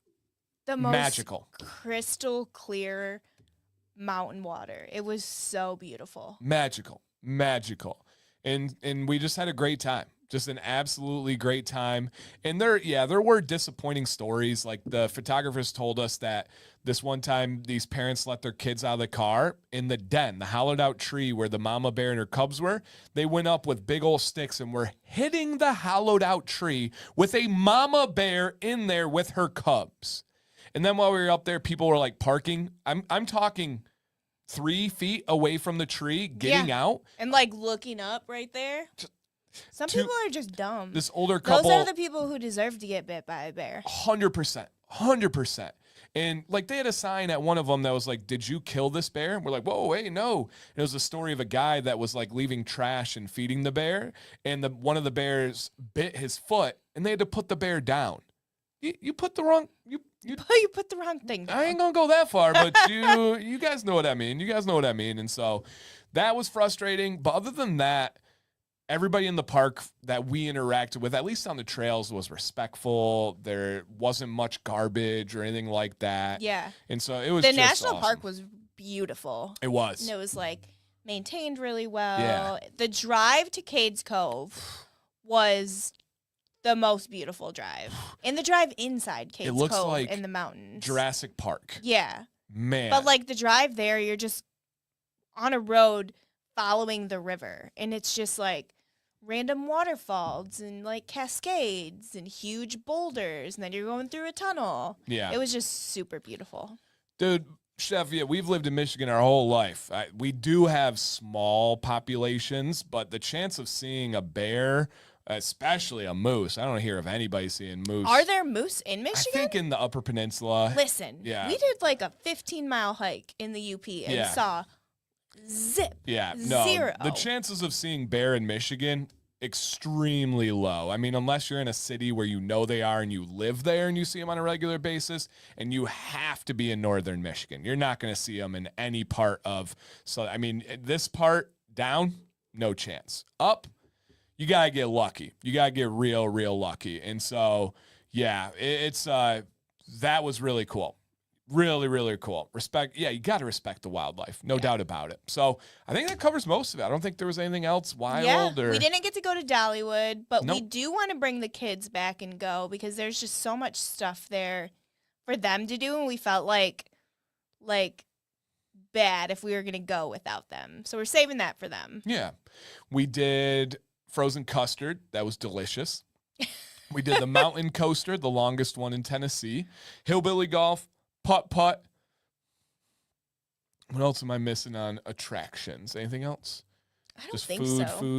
the most magical. Crystal clear mountain water. It was so beautiful. Magical. And we just had a great time. Just an absolutely great time. And there were disappointing stories. Like the photographers told us that this one time these parents let their kids out of the car in the den, the hollowed out tree where the mama bear and her cubs were. They went up with big old sticks and were hitting the hollowed out tree with a mama bear in there with her cubs. And then while we were up there, people were like parking. I'm talking 3 feet away from the tree, getting out. And like looking up right there. Some people are just dumb. This older couple. Those are the people who deserve to get bit by a bear. 100%. And like they had a sign at one of them that was like, "Did you kill this bear?" And we're like, "Whoa, hey, no." And it was a story of a guy that was like leaving trash and feeding the bear. And one of the bears bit his foot and they had to put the bear down. You put the wrong... You put the wrong thing down. I ain't gonna go that far, but you guys know what I mean. And so that was frustrating. But other than that, everybody in the park that we interacted with, at least on the trails, was respectful. There wasn't much garbage or anything like that. Yeah. And so it was the just national awesome. park was beautiful. It was. And it was like maintained really well. Yeah. The drive to Cades Cove was the most beautiful drive. And the drive inside Cades Cove like in the mountains. Jurassic Park. Yeah. Man. But like the drive there, you're just on a road following the river. And it's just like random waterfalls and like cascades and huge boulders. And then you're going through a tunnel. Yeah. It was just super beautiful. Dude, Chef, we've lived in Michigan our whole life. We do have small populations, but the chance of seeing a bear, especially a moose. I don't hear of anybody seeing moose. Are there moose in Michigan? I think in the Upper Peninsula. Listen, we did like a 15-mile hike in the UP and saw zip. Yeah, no. Zero. The chances of seeing bear in Michigan, extremely low. I mean, unless you're in a city where you know they are and you live there and you see them on a regular basis, and you have to be in northern Michigan. You're not going to see them in any part of. So, I mean, this part down, no chance. Up, you got to get lucky. You got to get real, real lucky. And so, yeah, it's that was really cool. Really, really cool. Respect. Yeah, you got to respect the wildlife. No doubt about it. So I think that covers most of it. I don't think there was anything else wild. Yeah, we didn't get to go to Dollywood, but Nope. we do want to bring the kids back and go because there's just so much stuff there for them to do, and we felt like bad if we were going to go without them. So we're saving that for them. Yeah. We did frozen custard. That was delicious. We did the mountain coaster, the longest one in Tennessee. Hillbilly golf, putt-putt. What else am I missing on attractions? Anything else? I don't Just think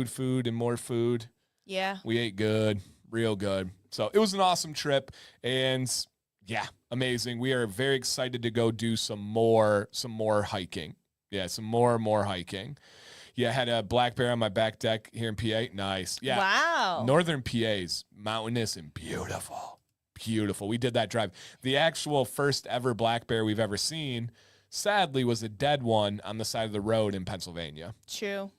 food, and more food. Yeah. We ate good, real good. So it was an awesome trip, and yeah, amazing. We are very excited to go do some more hiking. Yeah, some more hiking. Yeah, I had a black bear on my back deck here in PA. Nice. Yeah. Wow. Northern PA's mountainous and beautiful. Beautiful. We did that drive. The actual first ever black bear we've ever seen, sadly, was a dead one on the side of the road in Pennsylvania. True.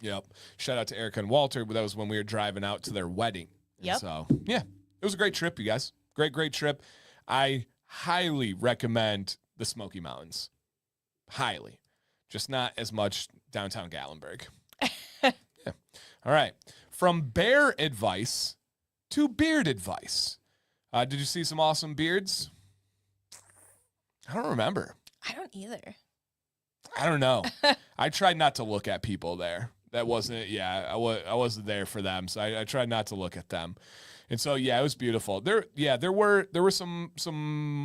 Yep. Shout out to Erica and Walter, but that was when we were driving out to their wedding. Yep. And so, yeah, it was a great trip, you guys. Great trip. I highly recommend the Smoky Mountains. Highly. Just not as much downtown Gatlinburg. Yeah. All right. From bear advice to beard advice. Did you see some awesome beards? I don't remember. I don't either. I don't know. I tried not to look at people there. That wasn't, yeah, I wasn't there for them. So I tried not to look at them. And so, yeah, it was beautiful. There were some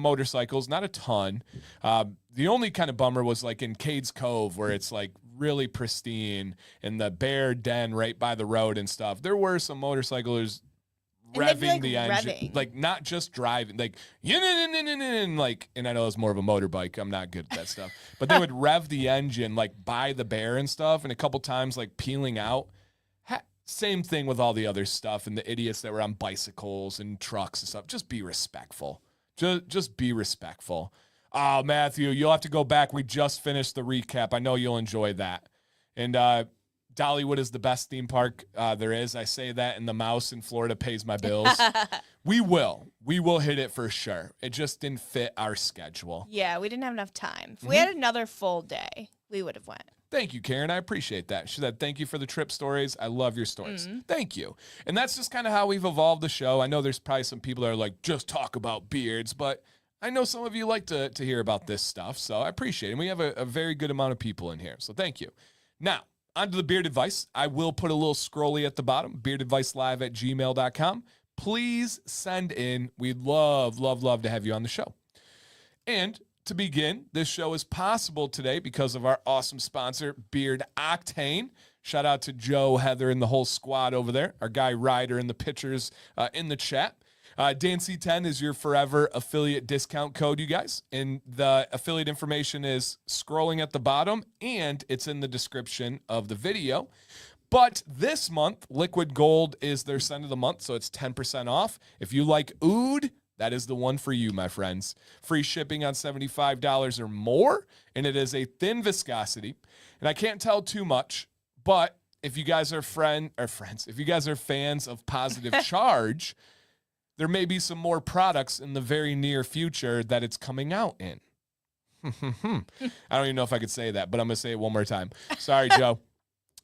motorcycles, not a ton. The only kind of bummer was like in Cades Cove, where it's like really pristine, and the bear den right by the road and stuff. There were some motorcyclers revving the engine, like not just driving, like like, and I know it's more of a motorbike. I'm not good at that stuff, but they would rev the engine like by the bear and stuff, and a couple times like peeling out. Same thing with all the other stuff and the idiots that were on bicycles and trucks and stuff. Just be respectful. Just be respectful. Oh, Matthew, you'll have to go back. We just finished the recap. I know you'll enjoy that. And Dollywood is the best theme park there is. I say that, and the mouse in Florida pays my bills. We will hit it for sure. It just didn't fit our schedule. Yeah, we didn't have enough time. If we had another full day, we would have went. Thank you, Karen. I appreciate that. She said, thank you for the trip stories. I love your stories. Thank you. And that's just kind of how we've evolved the show. I know there's probably some people that are like, just talk about beards, but I know some of you like to hear about this stuff, so I appreciate it. And we have a very good amount of people in here, so thank you. Now, on to the beard advice. I will put a little scrolly at the bottom, beardadvicelive@gmail.com. Please send in. We'd love to have you on the show. And to begin, this show is possible today because of our awesome sponsor, Beard Octane. Shout out to Joe, Heather, and the whole squad over there. Our guy Ryder and the pitchers in the chat. DanC10 is your forever affiliate discount code, you guys. And the affiliate information is scrolling at the bottom, and it's in the description of the video. But this month, Liquid Gold is their scent of the month, so it's 10% off. If you like oud, that is the one for you, my friends. Free shipping on $75 or more, and it is a thin viscosity. And I can't tell too much, but if you guys are if you guys are fans of Positive Charge, there may be some more products in the very near future that it's coming out in. I don't even know if I could say that, but I'm going to say it one more time. Sorry, Joe.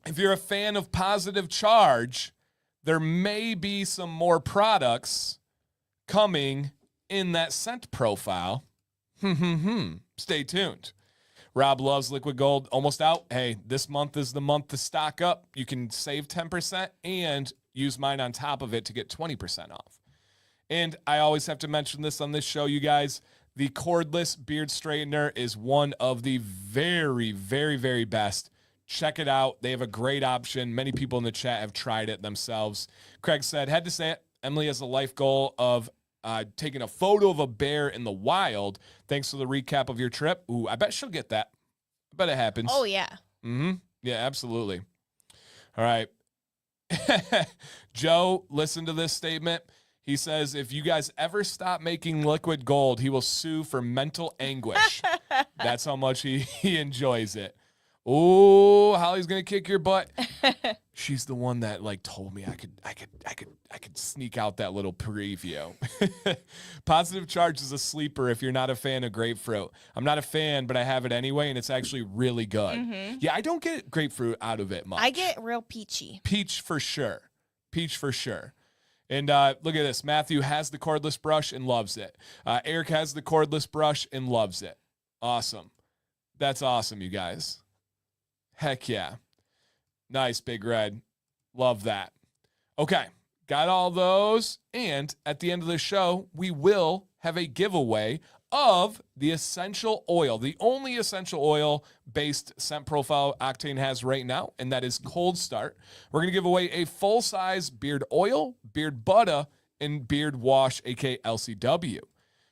If you're a fan of Positive Charge, there may be some more products coming in that scent profile. Stay tuned. Rob loves Liquid Gold. Almost out. Hey, this month is the month to stock up. You can save 10% and use mine on top of it to get 20% off. And I always have to mention this on this show, you guys. The cordless beard straightener is one of the very, very, very best. Check it out. They have a great option. Many people in the chat have tried it themselves. Craig said, had to say it. Emily has a life goal of taking a photo of a bear in the wild. Thanks for the recap of your trip. Ooh, I bet she'll get that. I bet it happens. Oh, yeah. Yeah, absolutely. All right. Joe, listen to this statement. He says, if you guys ever stop making Liquid Gold, he will sue for mental anguish. That's how much he enjoys it. Oh, Holly's gonna kick your butt. She's the one that like told me I could sneak out that little preview. Positive Charge is a sleeper if you're not a fan of grapefruit. I'm not a fan, but I have it anyway, and it's actually really good. Yeah, I don't get grapefruit out of it much. I get real peachy. Peach for sure. And look at this. Matthew has the cordless brush and loves it. Eric has the cordless brush and loves it. Awesome. That's awesome, you guys. Heck yeah. Nice, Big Red. Love that. Okay, got all those. And at the end of the show, we will have a giveaway of the essential oil, the only essential oil-based scent profile Octane has right now, and that is Cold Start. We're going to give away a full-size beard oil, beard butter, and beard wash, aka LCW.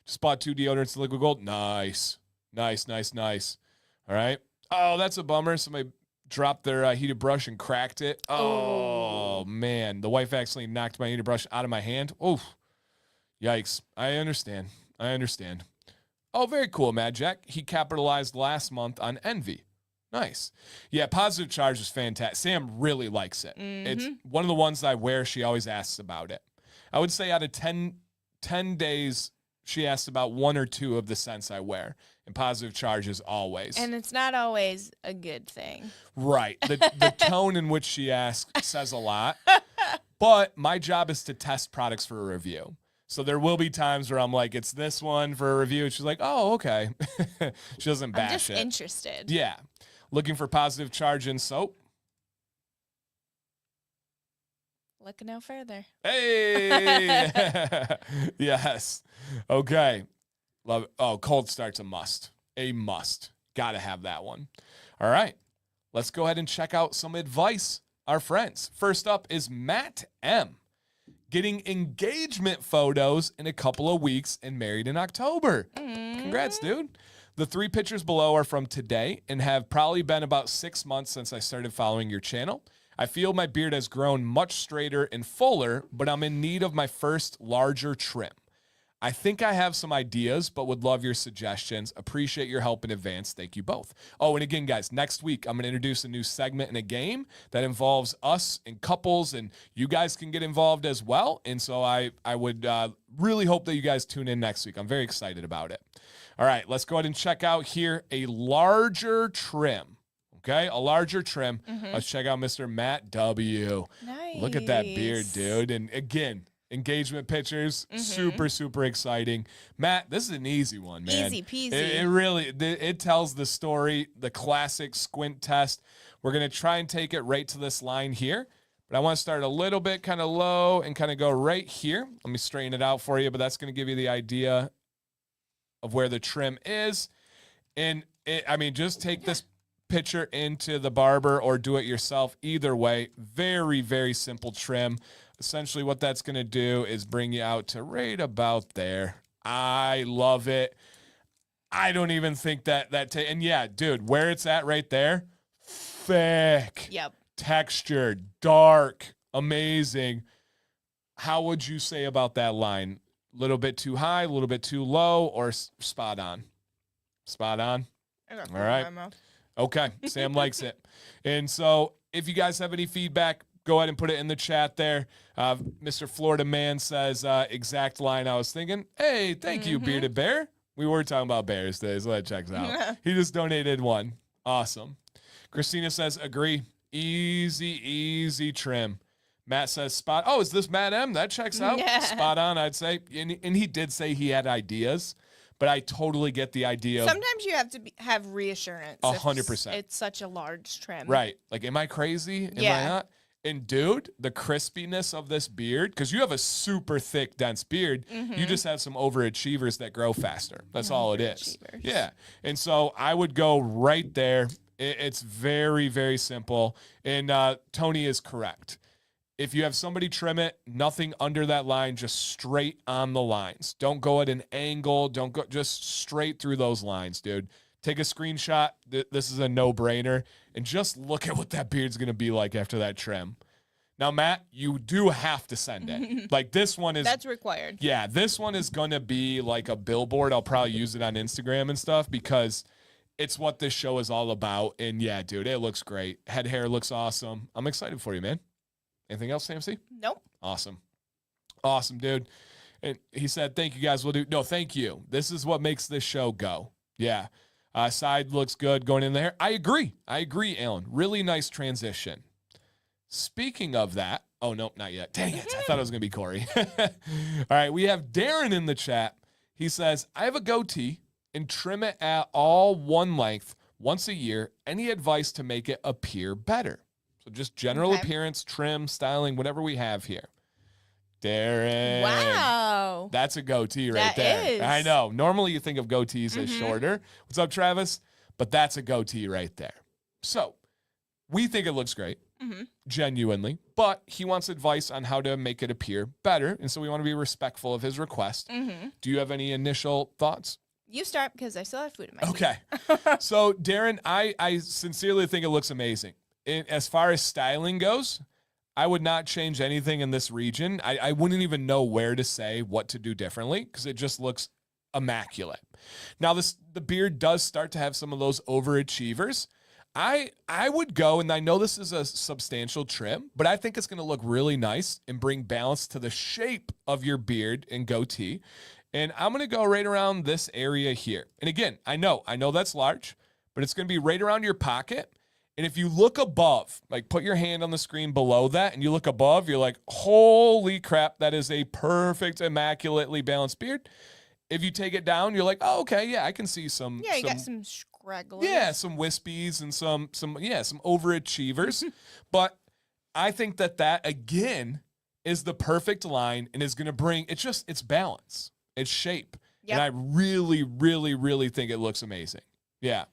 Just bought 2 deodorants to Liquid Gold. Nice. All right. Oh, that's a bummer. Somebody dropped their heated brush and cracked it. Oh, man. The wife accidentally knocked my heated brush out of my hand. Oh, yikes. I understand. Oh, very cool, Mad Jack. He capitalized last month on envy. Nice. Yeah, Positive Charge is fantastic. Sam really likes it. It's one of the ones I wear. She always asks about it. I would say out of 10 days, she asks about 1 or 2 of the scents I wear. And Positive Charge is always. And it's not always a good thing. Right. The tone in which she asks says a lot. But my job is to test products for a review. So there will be times where I'm like, it's this one for a review. And she's like, oh, okay. She doesn't bash it. I'm just interested. Yeah. Looking for Positive Charge in soap? Look no further. Hey! Yes. Okay. Love it. Oh, cold start's a must. A must. Gotta have that one. All right. Let's go ahead and check out some advice. Our friends. First up is Matt M. Getting engagement photos in a couple of weeks and married in October. Congrats, dude. The 3 pictures below are from today and have probably been about 6 months since I started following your channel. I feel my beard has grown much straighter and fuller, but I'm in need of my first larger trim. I think I have some ideas, but would love your suggestions. Appreciate your help in advance. Thank you both. Oh, and again, guys, next week, I'm going to introduce a new segment in a game that involves us and couples, and you guys can get involved as well. And so I would really hope that you guys tune in next week. I'm very excited about it. All right, let's go ahead and check out here a larger trim. Okay, a larger trim. Let's check out Mr. Matt W. Nice. Look at that beard, dude. And again, engagement pictures, super, super exciting. Matt, this is an easy one, man. Easy peasy. It really, it tells the story, the classic squint test. We're going to try and take it right to this line here. But I want to start a little bit kind of low and kind of go right here. Let me straighten it out for you, but that's going to give you the idea of where the trim is. And, just take this picture into the barber or do it yourself. Either way, very, very simple trim. Essentially what that's going to do is bring you out to right about there. I love it. I don't even think and yeah, dude, where it's at right there, thick. Yep. Texture, dark, amazing. How would you say about that line? A little bit too high, a little bit too low, or spot on? Spot on. All right. Okay. Sam likes it. And so if you guys have any feedback, go ahead and put it in the chat there. Mr. Florida Man says, exact line I was thinking. Hey, thank you, Bearded Bear. We were talking about bears today, so that checks out. He just donated one. Awesome. Christina says, agree. Easy trim. Matt says, spot. Oh, is this Matt M? That checks out. Yeah. Spot on, I'd say. And he did say he had ideas. But I totally get the idea. Sometimes you have to have reassurance. 100%. It's such a large trim. Right. Like, am I crazy? Am I not? And dude, the crispiness of this beard, because you have a super thick, dense beard, you just have some overachievers that grow faster. That's all it is. Yeah. And so I would go right there. It's very, very simple. And Tony is correct. If you have somebody trim it, nothing under that line, just straight on the lines. Don't go at an angle. Don't go just straight through those lines, dude. Take a screenshot. This is a no-brainer. And just look at what that beard's going to be like after that trim. Now, Matt, you do have to send it. Like this one is... That's required. Yeah, this one is going to be like a billboard. I'll probably use it on Instagram and stuff because it's what this show is all about. And yeah, dude, it looks great. Head hair looks awesome. I'm excited for you, man. Anything else, Sam C? Nope. Awesome, dude. And he said, thank you guys. No, thank you. This is what makes this show go. Yeah. Side looks good going in there. I agree, Alan. Really nice transition. Speaking of that, oh, no, not yet. Dang it. I thought it was going to be Corey. All right. We have Darren in the chat. He says, I have a goatee and trim it at all one length once a year. Any advice to make it appear better? So just general appearance, trim, styling, whatever we have here. Darren. Wow. That's a goatee right there. Is. I know. Normally you think of goatees as shorter. What's up, Travis? But that's a goatee right there. So we think it looks great, genuinely, but he wants advice on how to make it appear better. And so we want to be respectful of his request. Do you have any initial thoughts? You start because I still have food in my teeth. So Darren, I sincerely think it looks amazing. As far as styling goes, I would not change anything in this region. I wouldn't even know where to say what to do differently because it just looks immaculate. Now, the beard does start to have some of those overachievers. I would go, and I know this is a substantial trim, but I think it's going to look really nice and bring balance to the shape of your beard and goatee. And I'm going to go right around this area here. And again, I know that's large, but it's going to be right around your pocket. And if you look above, like put your hand on the screen below that and you look above, you're like, holy crap, that is a perfect, immaculately balanced beard. If you take it down, you're like, oh, okay, yeah, I can see some. Yeah, you got some scragglers. Yeah, some wispies and some overachievers. But I think that again is the perfect line and is going to bring, it's balance, it's shape. Yep. And I really, really, really think it looks amazing. Yeah.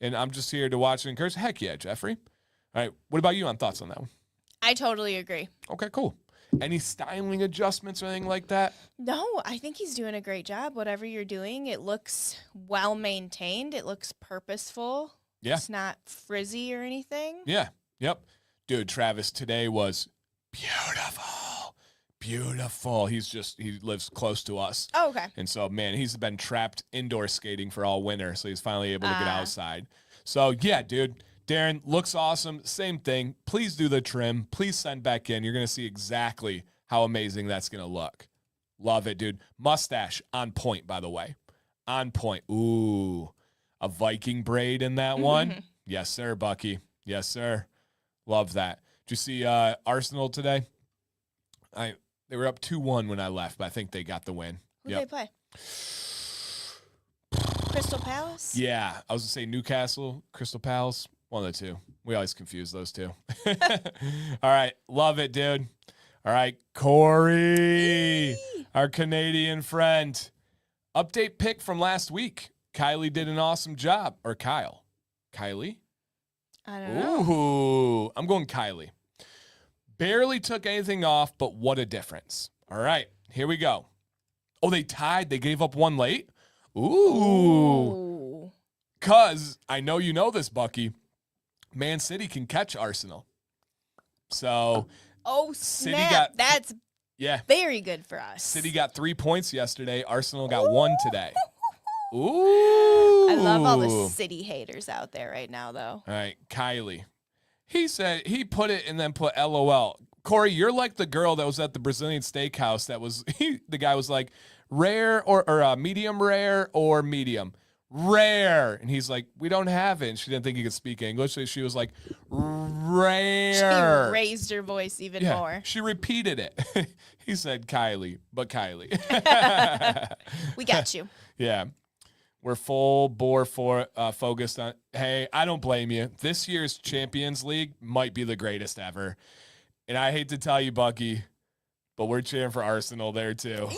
And I'm just here to watch and encourage. Heck yeah, Jeffrey. All right. What about you on thoughts on that one? I totally agree. Okay, cool. Any styling adjustments or anything like that? No, I think he's doing a great job. Whatever you're doing, it looks well maintained. It looks purposeful. Yeah. It's not frizzy or anything. Yeah. Yep. Dude, Travis today was beautiful. Beautiful. He lives close to us. Oh, okay. And so, man, he's been trapped indoor skating for all winter. So he's finally able to get outside. So, yeah, dude. Darren, looks awesome. Same thing. Please do the trim. Please send back in. You're going to see exactly how amazing that's going to look. Love it, dude. Mustache on point, by the way. On point. Ooh, a Viking braid in that one. Yes, sir, Bucky. Yes, sir. Love that. Did you see Arsenal today? They were up 2-1 when I left, but I think they got the win. Who'd they play? Crystal Palace? Yeah, I was going to say Newcastle, Crystal Palace. One of the two. We always confuse those two. All right. Love it, dude. All right. Corey, our Canadian friend. Update pick from last week. Kylie did an awesome job. Or Kyle. Kylie? I don't know. Ooh. I'm going Kylie. Barely took anything off, but what a difference. All right. Here we go. Oh, they tied. They gave up one late? Ooh. Because I know you know this, Bucky. Man City can catch Arsenal. So, snap. That's very good for us. City got 3 points yesterday. Arsenal got 1 today. Ooh. I love all the City haters out there right now, though. All right, Kylie. He said he put it and then put LOL. Corey, you're like the girl that was at the Brazilian steakhouse that was, the guy was like, rare or medium rare or medium. Rare. And he's like, we don't have it. And she didn't think he could speak English. So she was like, rare. She raised her voice even more. She repeated it. He said Kylie, but Kylie. We got you. Yeah. We're full bore focused on, hey, I don't blame you. This year's Champions League might be the greatest ever. And I hate to tell you, Bucky, but we're cheering for Arsenal there too.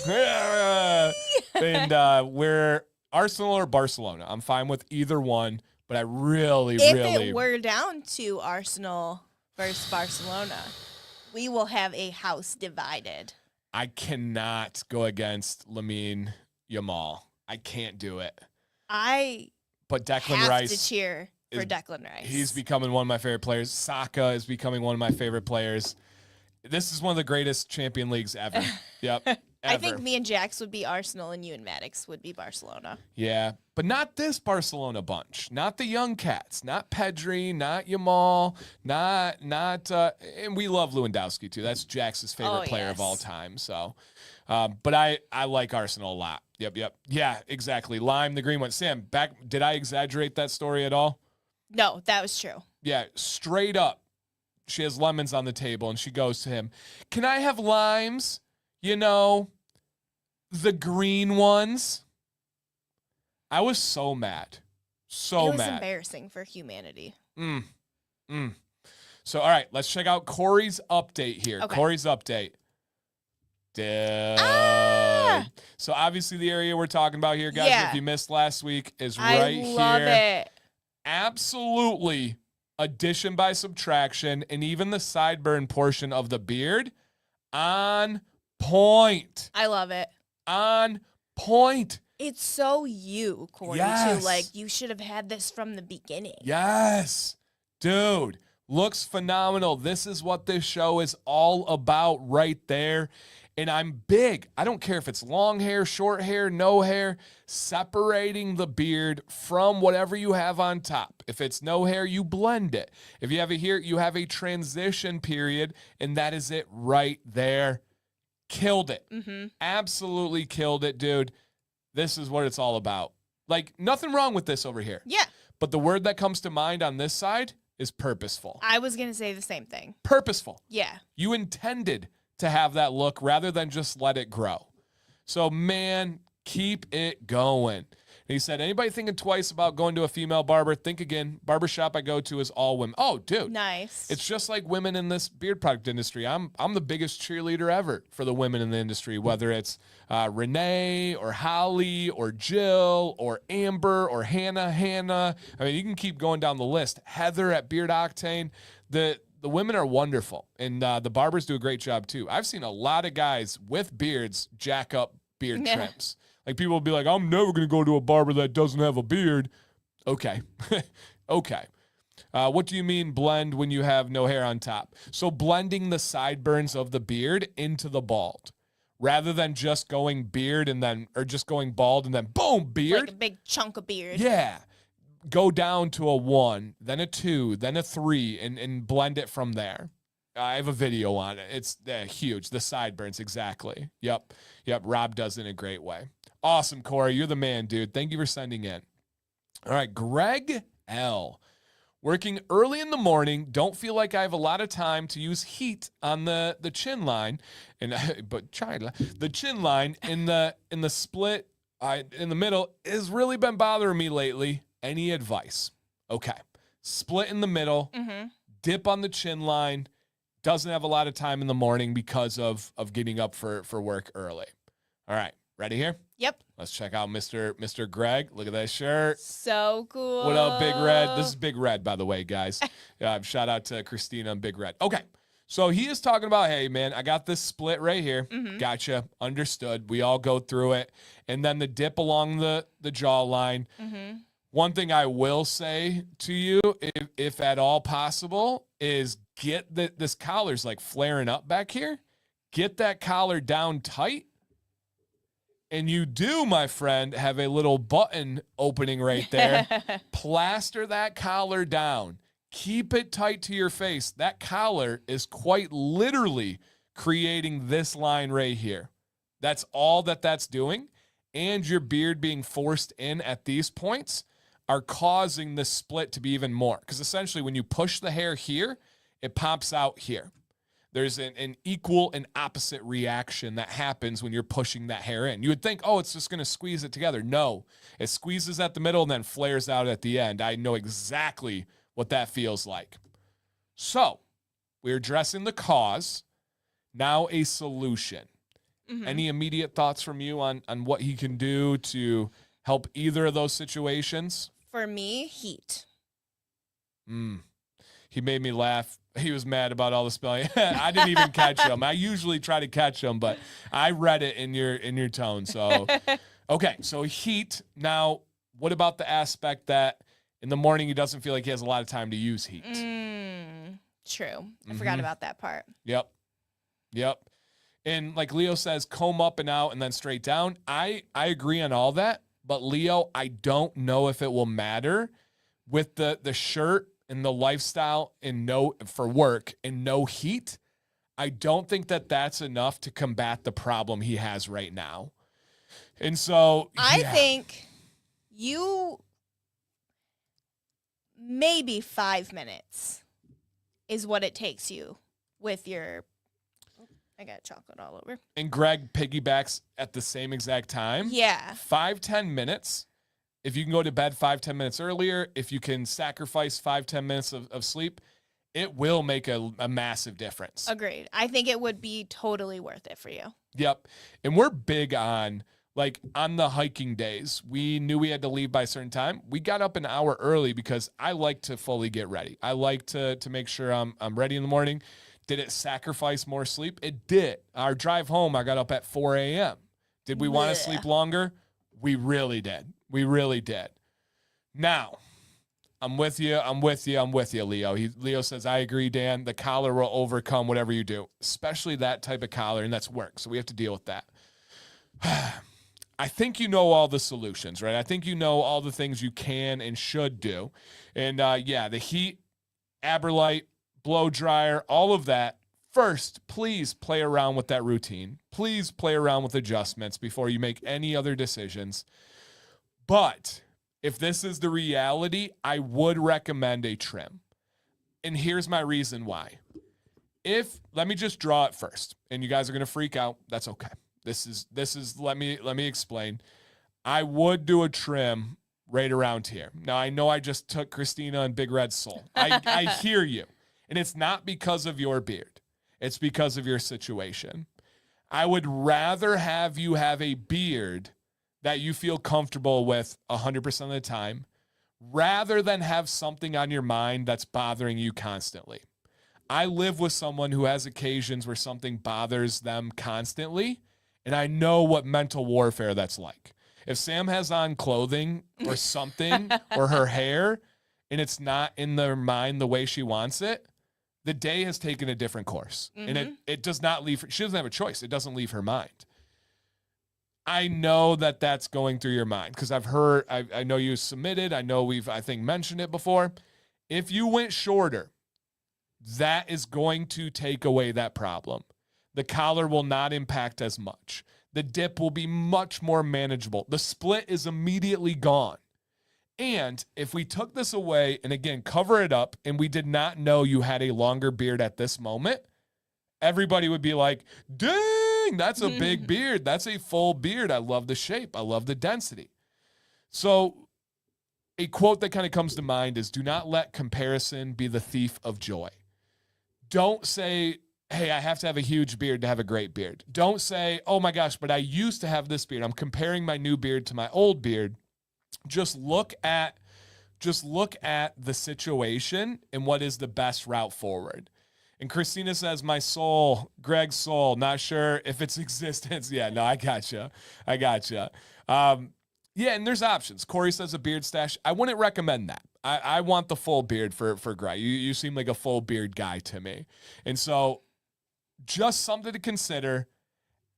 And we're Arsenal or Barcelona. I'm fine with either one, but I really. If it were down to Arsenal versus Barcelona, we will have a house divided. I cannot go against Lamine Yamal. I can't do it. But Declan Rice to cheer for Declan Rice. He's becoming one of my favorite players. Saka is becoming one of my favorite players. This is one of the greatest champion leagues ever. Yep. Ever. I think me and Jax would be Arsenal and you and Maddox would be Barcelona. Yeah, but not this Barcelona bunch. Not the young cats. Not Pedri. Not Yamal. Not. And we love Lewandowski too. That's Jax's favorite player of all time. So, but I like Arsenal a lot. Yep. Yeah, exactly. Lime, the green one. Sam, did I exaggerate that story at all? No, that was true. Yeah, straight up. She has lemons on the table and she goes to him. Can I have limes? You know, the green ones. I was so mad. So mad. It was embarrassing for humanity. So, all right, let's check out Corey's update here. Okay. Corey's update. So, obviously, the area we're talking about here, guys, if you missed last week, is right here. I love it. Absolutely. Addition by subtraction, and even the sideburn portion of the beard on point. I love it. On point. It's so you, Corey, too. Like, you should have had this from the beginning. Yes. Dude, looks phenomenal. This is what this show is all about right there. And I'm big. I don't care if it's long hair, short hair, no hair, separating the beard from whatever you have on top. If it's no hair, you blend it. If you have it here, you have a transition period, and that is it right there. Killed it. Absolutely killed it, dude. This is what it's all about. Like, nothing wrong with this over here. Yeah. But the word that comes to mind on this side is purposeful. I was going to say the same thing. Purposeful. Yeah. You intended to have that look rather than just let it grow. So, man, keep it going. he said, anybody thinking twice about going to a female barber, think again. Barbershop I go to is all women. Oh, dude. Nice. It's just like women in this beard product industry. I'm the biggest cheerleader ever for the women in the industry, whether it's Renee or Holly or Jill or Amber or Hannah. I mean, you can keep going down the list. Heather at Beard Octane. The women are wonderful, and the barbers do a great job too. I've seen a lot of guys with beards jack up beard trims. Like, people will be like, I'm never going to go to a barber that doesn't have a beard. Okay. Okay. What do you mean blend when you have no hair on top? So blending the sideburns of the beard into the bald, rather than just going beard and then, or just going bald and then boom, beard. Like a big chunk of beard. Yeah. Go down to a 1, then a 2, then a 3, and blend it from there. I have a video on it. It's huge. The sideburns, exactly. Yep. Rob does it in a great way. Awesome, Corey. You're the man, dude. Thank you for sending in. All right, Greg L. Working early in the morning. Don't feel like I have a lot of time to use heat on the chin line, the chin line in the split in the middle has really been bothering me lately. Any advice? Okay. Split in the middle, dip on the chin line, doesn't have a lot of time in the morning because of getting up for work early. All right. Ready here? Yep. Let's check out Mr. Greg. Look at that shirt. So cool. What up, Big Red? This is Big Red, by the way, guys. Shout out to Christina and Big Red. Okay. So he is talking about, hey, man, I got this split right here. Gotcha. Understood. We all go through it. And then the dip along the jawline. One thing I will say to you, if at all possible, is get this collar's like flaring up back here. Get that collar down tight. And you do, my friend, have a little button opening right there. Plaster that collar down. Keep it tight to your face. That collar is quite literally creating this line right here. That's all that's doing. And your beard being forced in at these points are causing the split to be even more. Because essentially when you push the hair here, it pops out here. There's an equal and opposite reaction that happens when you're pushing that hair in. You would think, oh, it's just going to squeeze it together. No, it squeezes at the middle and then flares out at the end. I know exactly what that feels like. So we're addressing the cause. Now a solution. Any immediate thoughts from you on what he can do to help either of those situations? For me, heat. He made me laugh. He was mad about all the spelling. I didn't even catch him. I usually try to catch him, but I read it in your tone. So, okay. So heat. Now, what about the aspect that in the morning he doesn't feel like he has a lot of time to use heat? True. I forgot about that part. Yep. And like Leo says, comb up and out and then straight down. I agree on all that. But Leo, I don't know if it will matter with the shirt and the lifestyle and for work and no heat. I don't think that's enough to combat the problem he has right now. And so I think you maybe 5 minutes is what it takes you with your. I got chocolate all over. And Greg piggybacks at the same exact time. Yeah. 5-10 minutes. If you can go to bed 5-10 minutes earlier, if you can sacrifice 5-10 minutes of sleep, it will make a massive difference. Agreed. I think it would be totally worth it for you. Yep. And we're big on, like, on the hiking days, we knew we had to leave by a certain time. We got up an hour early because I like to fully get ready. I like to make sure I'm ready in the morning. Did it sacrifice more sleep? It did. Our drive home, I got up at 4 a.m. Did we want to sleep longer? We really did. Now, I'm with you, Leo. Leo says, I agree, Dan. The collar will overcome whatever you do, especially that type of collar, and that's work. So we have to deal with that. I think you know all the solutions, right? I think you know all the things you can and should do. And the heat, Aberlite, blow dryer, all of that. First, please play around with that routine. Please play around with adjustments before you make any other decisions. But if this is the reality, I would recommend a trim. And here's my reason why. Let me just draw it first, and you guys are going to freak out. That's okay. Let me explain. I would do a trim right around here. Now, I know I just took Christina and Big Red Soul. I hear you. And it's not because of your beard. It's because of your situation. I would rather have you have a beard that you feel comfortable with 100% of the time rather than have something on your mind that's bothering you constantly. I live with someone who has occasions where something bothers them constantly, and I know what mental warfare that's like. If Sam has on clothing or something or her hair and it's not in their mind the way she wants it, the day has taken a different course. Mm-hmm. And it does not leave, she doesn't have a choice. It doesn't leave her mind. I know that that's going through your mind because I've heard, I know you submitted. I know we've, I think, mentioned it before. If you went shorter, that is going to take away that problem. The collar will not impact as much. The dip will be much more manageable. The split is immediately gone. And if we took this away and, again, cover it up and we did not know you had a longer beard at this moment, everybody would be like, dang, that's a big beard. That's a full beard. I love the shape. I love the density. So a quote that kind of comes to mind is, do not let comparison be the thief of joy. Don't say, hey, I have to have a huge beard to have a great beard. Don't say, oh my gosh, but I used to have this beard. I'm comparing my new beard to my old beard. Just look at the situation and what is the best route forward. And Christina says, my soul, Greg's soul, not sure if it's existence. Yeah, no, I gotcha. Yeah, and there's options. Corey says a beard stash. I wouldn't recommend that. I want the full beard for Greg. You seem like a full beard guy to me. And so just something to consider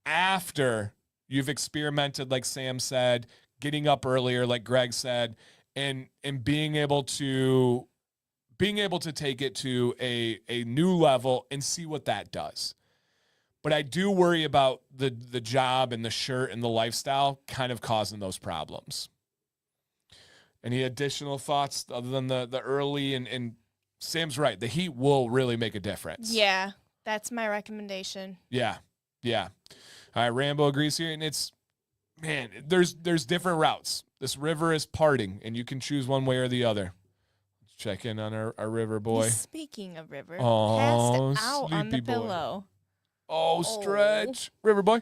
after you've experimented, like Sam said, getting up earlier, like Greg said, and being able to take it to a new level and see what that does. But I do worry about the job and the shirt and the lifestyle kind of causing those problems. Any additional thoughts other than the early and Sam's right. The heat will really make a difference. Yeah, that's my recommendation. Yeah. All right, Rambo agrees here, and it's, man, there's different routes. This river is parting, and you can choose one way or the other. Let's check in on our river boy. Speaking of river, passed out on the pillow. Oh, stretch. River boy.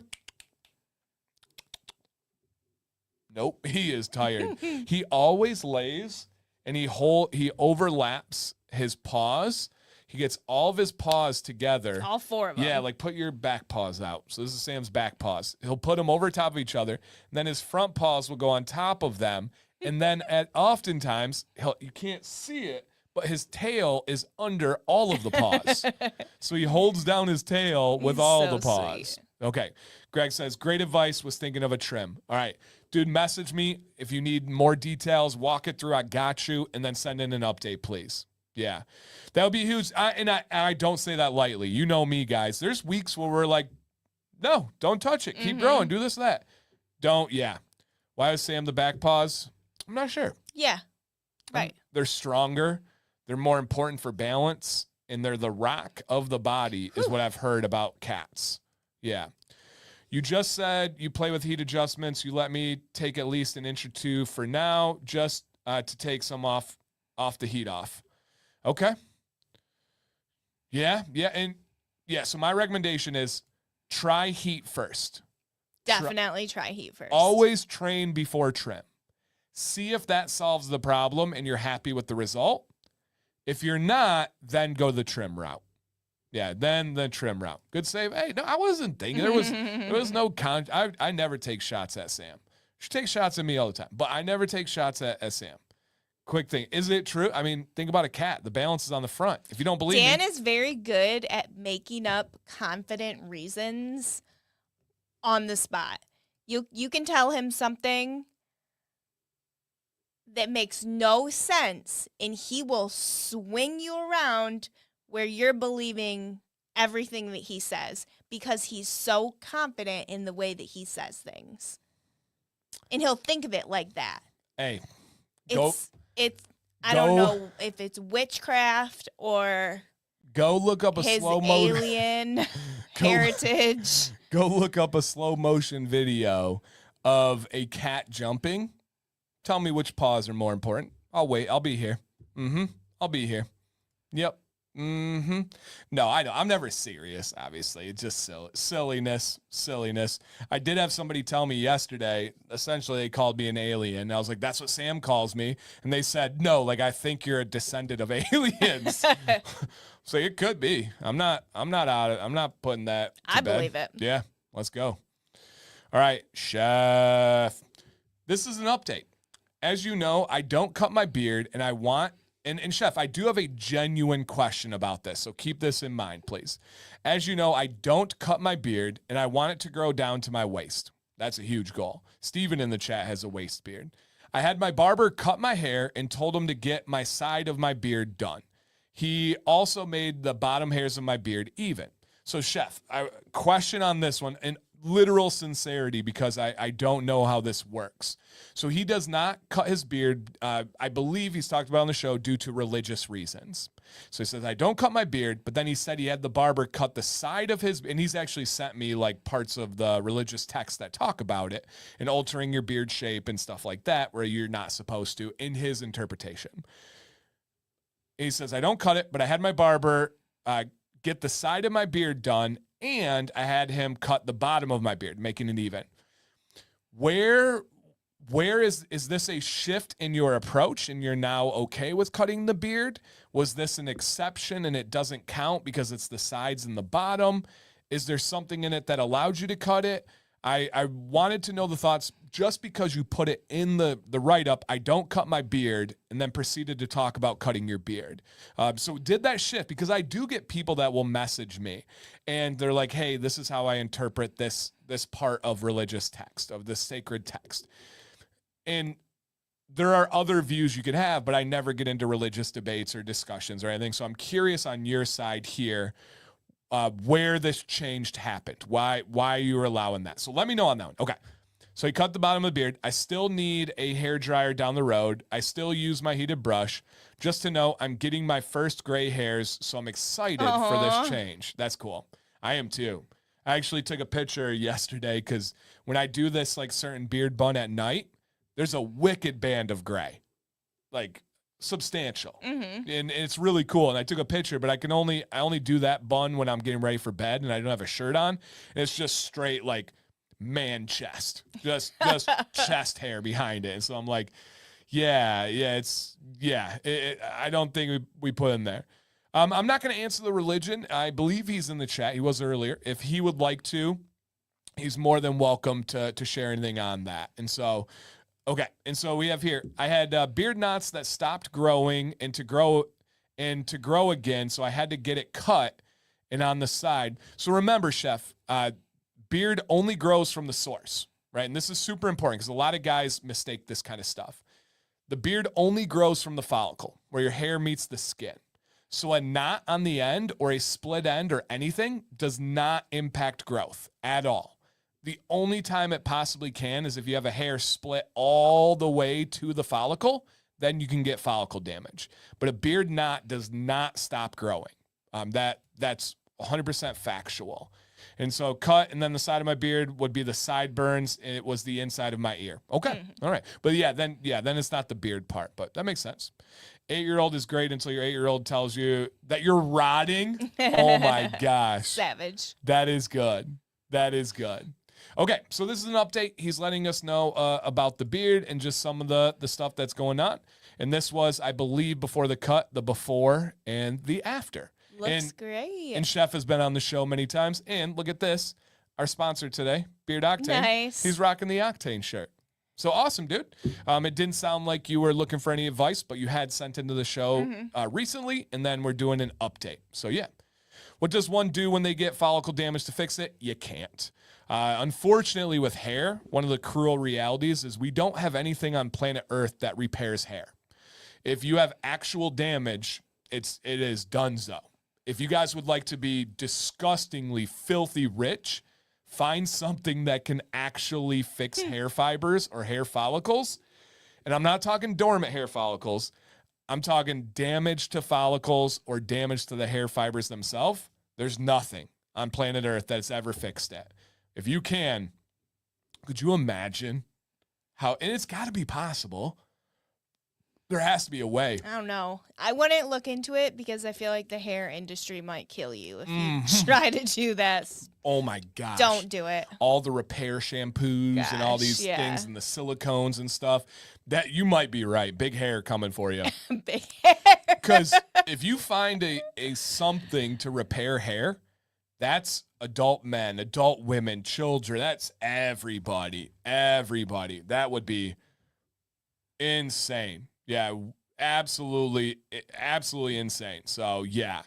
Nope, he is tired. He always lays, and he overlaps his paws. He gets all of his paws together. All four of them. Yeah, like put your back paws out. So this is Sam's back paws. He'll put them over top of each other. And then his front paws will go on top of them. And then oftentimes, you can't see it, but his tail is under all of the paws. So he holds down his tail with all the paws. Sweet. Okay. Greg says, great advice. Was thinking of a trim. All right. Dude, message me if you need more details. Walk it through. I got you. And then send in an update, please. Yeah, that would be huge. I don't say that lightly. You know me, guys. There's weeks where we're like, no, don't touch it. Keep growing. Do this, that. Don't. Yeah. Why is Sam the back paws? I'm not sure. Yeah. Right. They're stronger. They're more important for balance. And they're the rock of the body is what I've heard about cats. Yeah. You just said you play with heat adjustments. You let me take at least an inch or two for now just to take some off the heat off. Okay. Yeah. And yeah, so my recommendation is try heat first. Definitely try heat first. Always train before trim. See if that solves the problem and you're happy with the result. If you're not, then go the trim route. Yeah, then the trim route. Good save. Hey, no, I wasn't thinking. There was no I never take shots at Sam. She takes shots at me all the time, but I never take shots at Sam. Quick thing. Is it true? I mean, think about a cat. The balance is on the front. If you don't believe Dan me. is very good at making up confident reasons on the spot. You can tell him something that makes no sense, and he will swing you around where you're believing everything that he says because he's so confident in the way that he says things. And he'll think of it like that. Hey, I don't know if it's witchcraft or go look up a slow motion alien heritage. Go look up a slow motion video of a cat jumping. Tell me which paws are more important. I'll wait. I'll be here. I'll be here. Yep. No, I don't. I'm never serious, obviously. It's just silliness. I did have somebody tell me yesterday, essentially they called me an alien. I was like, that's what Sam calls me. And they said, no, like, I think you're a descendant of aliens. So it could be. I'm not putting that to I bed. believe it. Yeah, let's go. All right, Chef. This is an update. As you know, I don't cut my beard, and I want... And Chef, I do have a genuine question about this, so keep this in mind, please. As you know, I don't cut my beard, and I want it to grow down to my waist. That's a huge goal. Steven in the chat has a waist beard. I had my barber cut my hair and told him to get my side of my beard done. He also made the bottom hairs of my beard even. So, Chef, question on this one, and literal sincerity, because I don't know how this works. So he does not cut his beard, I believe he's talked about on the show, due to religious reasons. So he says, I don't cut my beard, but then he said he had the barber cut the side of his, and he's actually sent me like parts of the religious texts that talk about it and altering your beard shape and stuff like that, where you're not supposed to, in his interpretation. He says, I don't cut it, but I had my barber get the side of my beard done, and I had him cut the bottom of my beard, making it even. Where is this a shift in your approach and you're now okay with cutting the beard? Was this an exception and it doesn't count because it's the sides and the bottom? Is there something in it that allowed you to cut it? I wanted to know the thoughts just because you put it in the write-up, I don't cut my beard, and then proceeded to talk about cutting your beard. So did that shift? Because I do get people that will message me, and they're like, hey, this is how I interpret this part of religious text, of this sacred text. And there are other views you could have, but I never get into religious debates or discussions or anything. So I'm curious on your side here, where this change happened, why you were allowing that. So let me know on that one. Okay. So he cut the bottom of the beard. I still need a hair dryer down the road. I still use my heated brush just to know I'm getting my first gray hairs. So I'm excited for this change. That's cool. I am too. I actually took a picture yesterday because when I do this like certain beard bun at night, there's a wicked band of gray, like substantial. And it's really cool. And I took a picture, but I only do that bun when I'm getting ready for bed and I don't have a shirt on. And it's just straight like man chest, just chest hair behind it. And so I'm like, I don't think we put him there. I'm not going to answer the religion. I believe he's in the chat. He was earlier. If he would like to, he's more than welcome to share anything on that. And so, okay. And so we have here, I had beard knots that stopped growing and to grow again. So I had to get it cut and on the side. So remember, Chef, beard only grows from the source, right? And this is super important because a lot of guys mistake this kind of stuff. The beard only grows from the follicle where your hair meets the skin. So a knot on the end or a split end or anything does not impact growth at all. The only time it possibly can is if you have a hair split all the way to the follicle, then you can get follicle damage. But a beard knot does not stop growing. That's 100% factual. And so cut, and then the side of my beard would be the sideburns, and it was the inside of my ear. Okay, all right. But then it's not the beard part, but that makes sense. 8-year-old is great until your 8-year-old tells you that you're rotting. Oh my gosh. Savage. That is good. Okay, so this is an update. He's letting us know about the beard and just some of the stuff that's going on. And this was, I believe, before the cut, the before and the after. Looks great. And Chef has been on the show many times. And look at this, our sponsor today, Beard Octane. Nice. He's rocking the Octane shirt. So awesome, dude. It didn't sound like you were looking for any advice, but you had sent into the show recently, and then we're doing an update. So yeah. What does one do when they get follicle damage to fix it? You can't. Unfortunately, with hair, one of the cruel realities is we don't have anything on planet Earth that repairs hair. If you have actual damage, it is donezo. If you guys would like to be disgustingly filthy rich, find something that can actually fix hair fibers or hair follicles. And I'm not talking dormant hair follicles. I'm talking damage to follicles or damage to the hair fibers themselves. There's nothing on planet Earth that's ever fixed that. If you can, Could you imagine how, and it's got to be possible. There has to be a way. I don't know. I wouldn't look into it because I feel like the hair industry might kill you if you try to do that. Oh my gosh. Don't do it. All the repair shampoos and all these things and the silicones and stuff. That you might be right. Big hair coming for you. Big hair. Because if you find a something to repair hair, that's adult men, adult women, children. That's everybody. Everybody. That would be insane. Yeah, absolutely insane. So, yeah.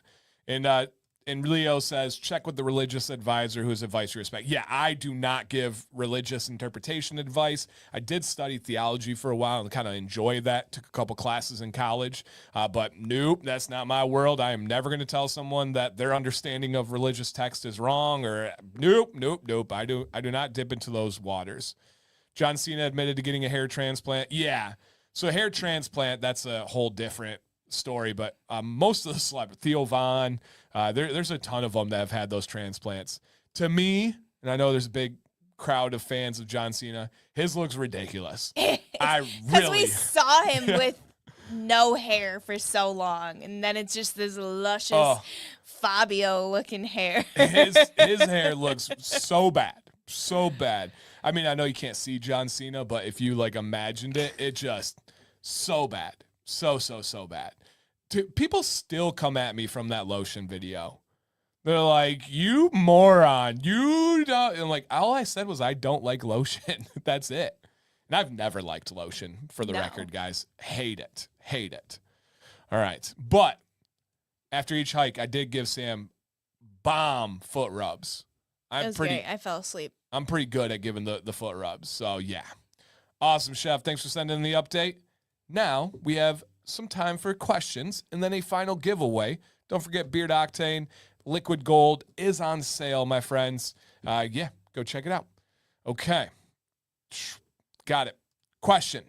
And Leo says, check with the religious advisor whose advice you respect. Yeah, I do not give religious interpretation advice. I did study theology for a while and kind of enjoy that. Took a couple classes in college. But nope, that's not my world. I am never going to tell someone that their understanding of religious text is wrong or nope. I do not dip into those waters. John Cena admitted to getting a hair transplant. Yeah. So a hair transplant, that's a whole different story, but most of the celebrities, Theo Von, there's a ton of them that have had those transplants. To me, and I know there's a big crowd of fans of John Cena, his looks ridiculous. Because we saw him with no hair for so long, and then it's just this luscious Fabio-looking hair. his hair looks so bad. So bad. I mean, I know you can't see John Cena, but if you like imagined it, it just so bad. So bad. People still come at me from that lotion video. They're like, you moron. You don't. And like, all I said was I don't like lotion. That's it. And I've never liked lotion, for the record, guys. Hate it. All right. But after each hike, I did give Sam bomb foot rubs. Great. I fell asleep. I'm pretty good at giving the foot rubs. So, yeah. Awesome, Chef. Thanks for sending the update. Now we have some time for questions and then a final giveaway. Don't forget Beard Octane Liquid Gold is on sale, my friends. Yeah, go check it out. Okay. Got it. Question.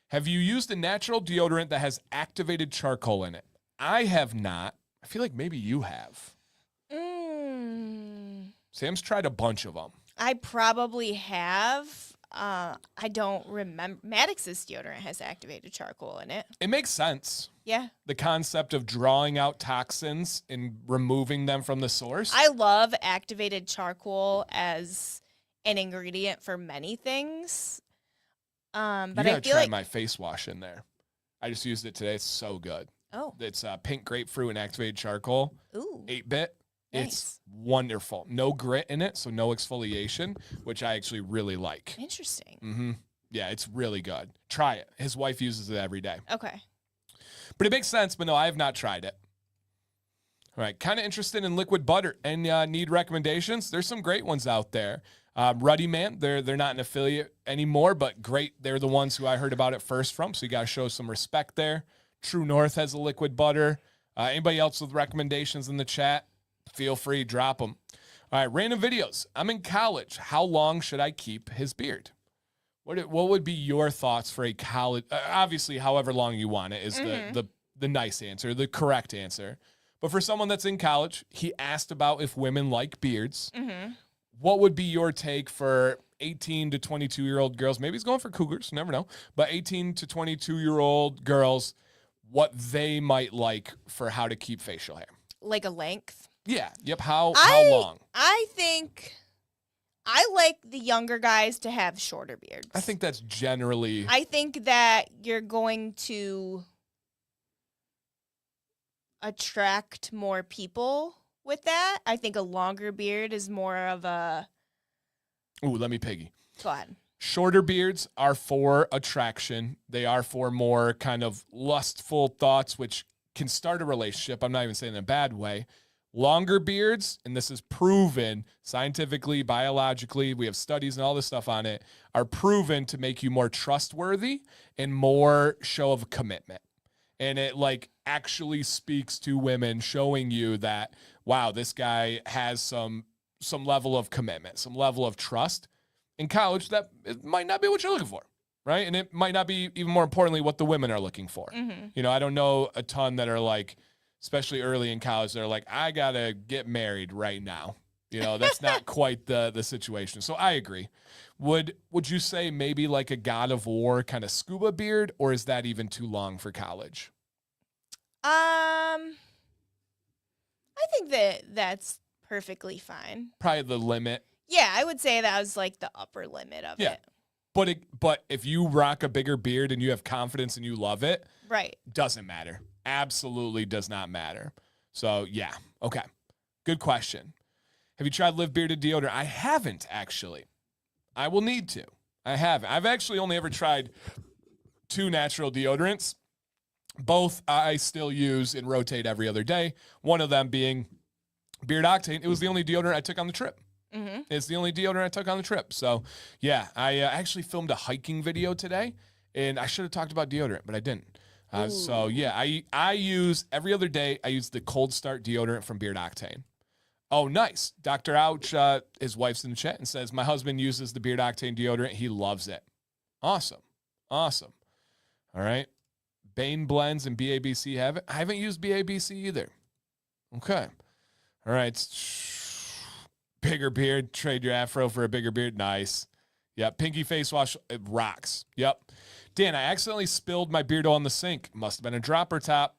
Have you used a natural deodorant that has activated charcoal in it? I have not. I feel like maybe you have. Sam's tried a bunch of them. I probably have. I don't remember. Maddox's deodorant has activated charcoal in it. It makes sense. Yeah. The concept of drawing out toxins and removing them from the source. I love activated charcoal as an ingredient for many things. But you gotta I feel try like my face wash in there. I just used it today. It's so good. Oh. It's pink grapefruit and activated charcoal. Ooh. 8-bit. Nice. It's wonderful. No grit in it, so no exfoliation, which I actually really like. Interesting. Mm-hmm. Yeah, it's really good. Try it. His wife uses it every day. Okay. But it makes sense, but no, I have not tried it. All right, kind of interested in liquid butter and need recommendations. There's some great ones out there. Ruddy Man, they're not an affiliate anymore, but great. They're the ones who I heard about it first from, so you got to show some respect there. True North has a liquid butter. Anybody else with recommendations in the chat? Feel free, drop them. All right, random videos. I'm in college. How long should I keep his beard? What would be your thoughts for a college? Obviously, however long you want it is the nice answer, the correct answer. But for someone that's in college, he asked about if women like beards. Mm-hmm. What would be your take for 18 to 22-year-old girls? Maybe he's going for cougars, never know. But 18 to 22-year-old girls, what they might like for how to keep facial hair. Like a length? Yeah. Yep. How long? I think I like the younger guys to have shorter beards. I think that's generally. I think that you're going to attract more people with that. I think a longer beard is more of a. Ooh, let me piggy. Go ahead. Shorter beards are for attraction. They are for more kind of lustful thoughts, which can start a relationship. I'm not even saying in a bad way. Longer beards, and this is proven scientifically, biologically, we have studies and all this stuff on it, are proven to make you more trustworthy and more show of commitment. And it like actually speaks to women, showing you that, wow, this guy has some level of commitment, some level of trust. In college, that it might not be what you're looking for, right? And it might not be, even more importantly, what the women are looking for. Mm-hmm. You know, I don't know a ton that are like, especially early in college, they're like, I gotta get married right now. That's not quite the situation. So I agree. Would you say maybe like a God of War kind of scuba beard, or is that even too long for college? I think that's perfectly fine. Probably the limit. Yeah, I would say that was like the upper limit of it. But if you rock a bigger beard and you have confidence and you love it, right, doesn't matter. Absolutely does not matter. So yeah, okay, good question. Have you tried Live Bearded deodorant? I haven't, actually. I will need to. I haven't. I've actually only ever tried 2 natural deodorants. Both I still use and rotate every other day. One of them being Beard Octane. It was the only deodorant I took on the trip. Mm-hmm. It's the only deodorant I took on the trip. So, yeah, I actually filmed a hiking video today, and I should have talked about deodorant, but I didn't. So, yeah, I use every other day, I use the Cold Start deodorant from Beard Octane. Oh, nice. Dr. Ouch, his wife's in the chat and says, my husband uses the Beard Octane deodorant. He loves it. Awesome. All right. Bane Blends and BABC have it. I haven't used BABC either. Okay. All right. Bigger beard. Trade your afro for a bigger beard. Nice. Yep. Pinky face wash. It rocks. Yep. Dan, I accidentally spilled my beard oil in the sink. Must have been a dropper top.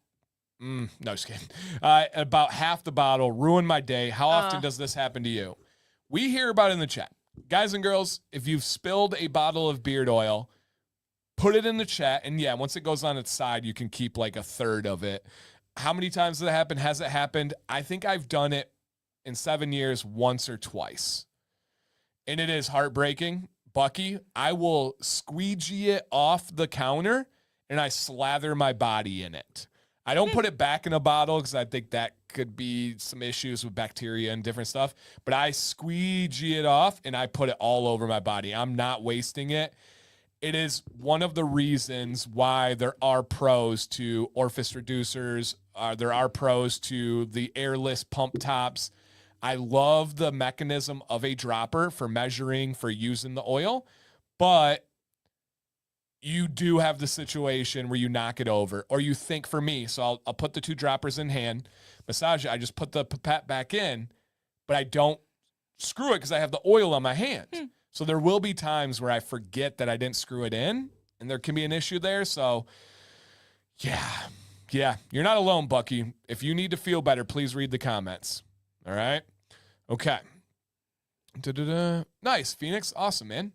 No, just kidding. About half the bottle. Ruined my day. How often does this happen to you? We hear about it in the chat. Guys and girls, if you've spilled a bottle of beard oil, put it in the chat. And yeah, once it goes on its side, you can keep like a third of it. How many times does it happen? Has it happened? I think I've done it in 7 years once or twice. And it is heartbreaking. Bucky, I will squeegee it off the counter and I slather my body in it. I don't put it back in a bottle because I think that could be some issues with bacteria and different stuff. But I squeegee it off and I put it all over my body. I'm not wasting it. It is one of the reasons why there are pros to orifice reducers. There are pros to the airless pump tops. I love the mechanism of a dropper for measuring, for using the oil, but you do have the situation where you knock it over, or you think, for me, so I'll put the 2 droppers in hand, massage it, I just put the pipette back in, but I don't screw it because I have the oil on my hand. So there will be times where I forget that I didn't screw it in, and there can be an issue there. So yeah, you're not alone, Bucky. If you need to feel better, please read the comments. All right? Okay. Nice, Phoenix. Awesome, man.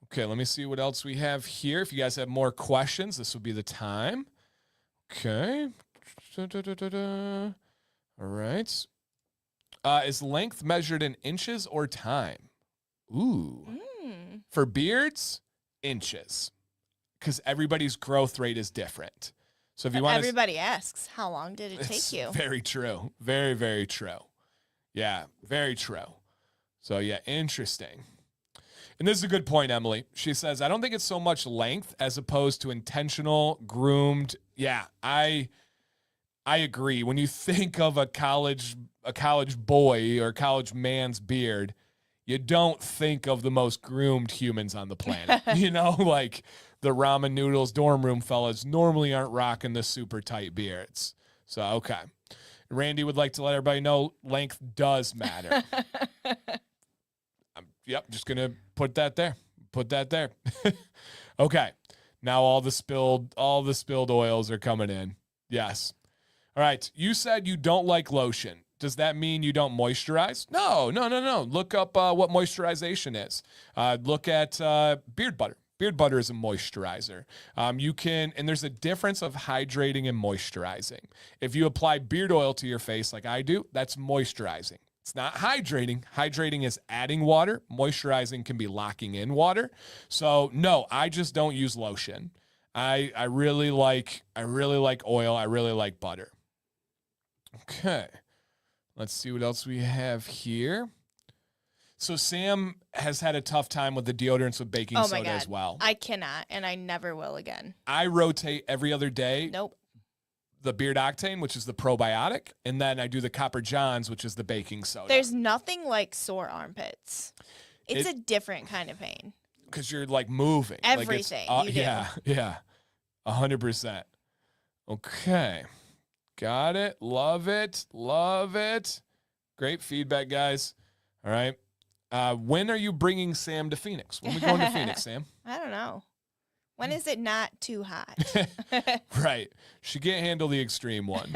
Okay, let me see what else we have here. If you guys have more questions, this will be the time. Okay. All right. Is length measured in inches or time? Ooh. For beards, inches. Because everybody's growth rate is different. So if you want everybody asks, how long did it take you? Very true. Very, very true. Yeah, very true. So yeah, interesting. And this is a good point, Emily. She says, I don't think it's so much length as opposed to intentional, groomed. Yeah, I agree. When you think of a college boy or college man's beard, you don't think of the most groomed humans on the planet. Like the ramen noodles dorm room fellas normally aren't rocking the super tight beards. So, okay. Randy would like to let everybody know length does matter. Yep, just going to put that there. Okay. Now all the spilled oils are coming in. Yes. All right. You said you don't like lotion. Does that mean you don't moisturize? No. Look up what moisturization is. Look at beard butter. Beard butter is a moisturizer. And there's a difference of hydrating and moisturizing. If you apply beard oil to your face like I do, that's moisturizing. It's not hydrating. Hydrating is adding water. Moisturizing can be locking in water. So no, I just don't use lotion. I really like oil. I really like butter. Okay. Let's see what else we have here. So Sam has had a tough time with the deodorants with baking soda as well. I cannot, and I never will again. I rotate every other day. Nope. The Beard Octane, which is the probiotic, and then I do the Copper Johns, which is the baking soda. There's nothing like sore armpits. It's a different kind of pain. Because you're like moving. Everything. You do. Yeah. 100%. Okay. Got it. Love it. Great feedback, guys. All right. When are you bringing Sam to Phoenix? When are we going to Phoenix, Sam? I don't know. When is it not too hot? Right. She can't handle the extreme one.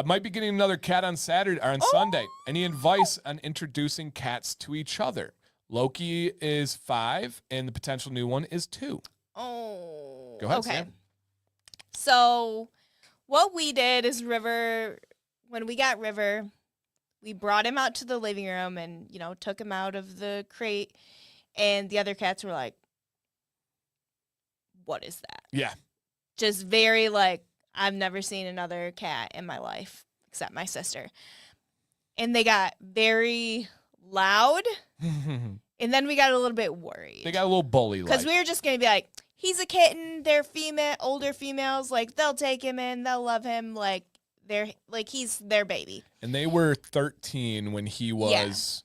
Might be getting another cat on Saturday or on Sunday. Any advice on introducing cats to each other? Loki is 5, and the potential new one is 2. Oh. Go ahead, Sam. So what we did is when we got River, we brought him out to the living room and, took him out of the crate. And the other cats were like, what is that? Yeah. Just very like, I've never seen another cat in my life except my sister. And they got very loud. And then we got a little bit worried. They got a little bully-like. Because we were just going to be like, he's a kitten. They're older females. Like, they'll take him in. They'll love him. Like, he's their baby. And they were 13 when he was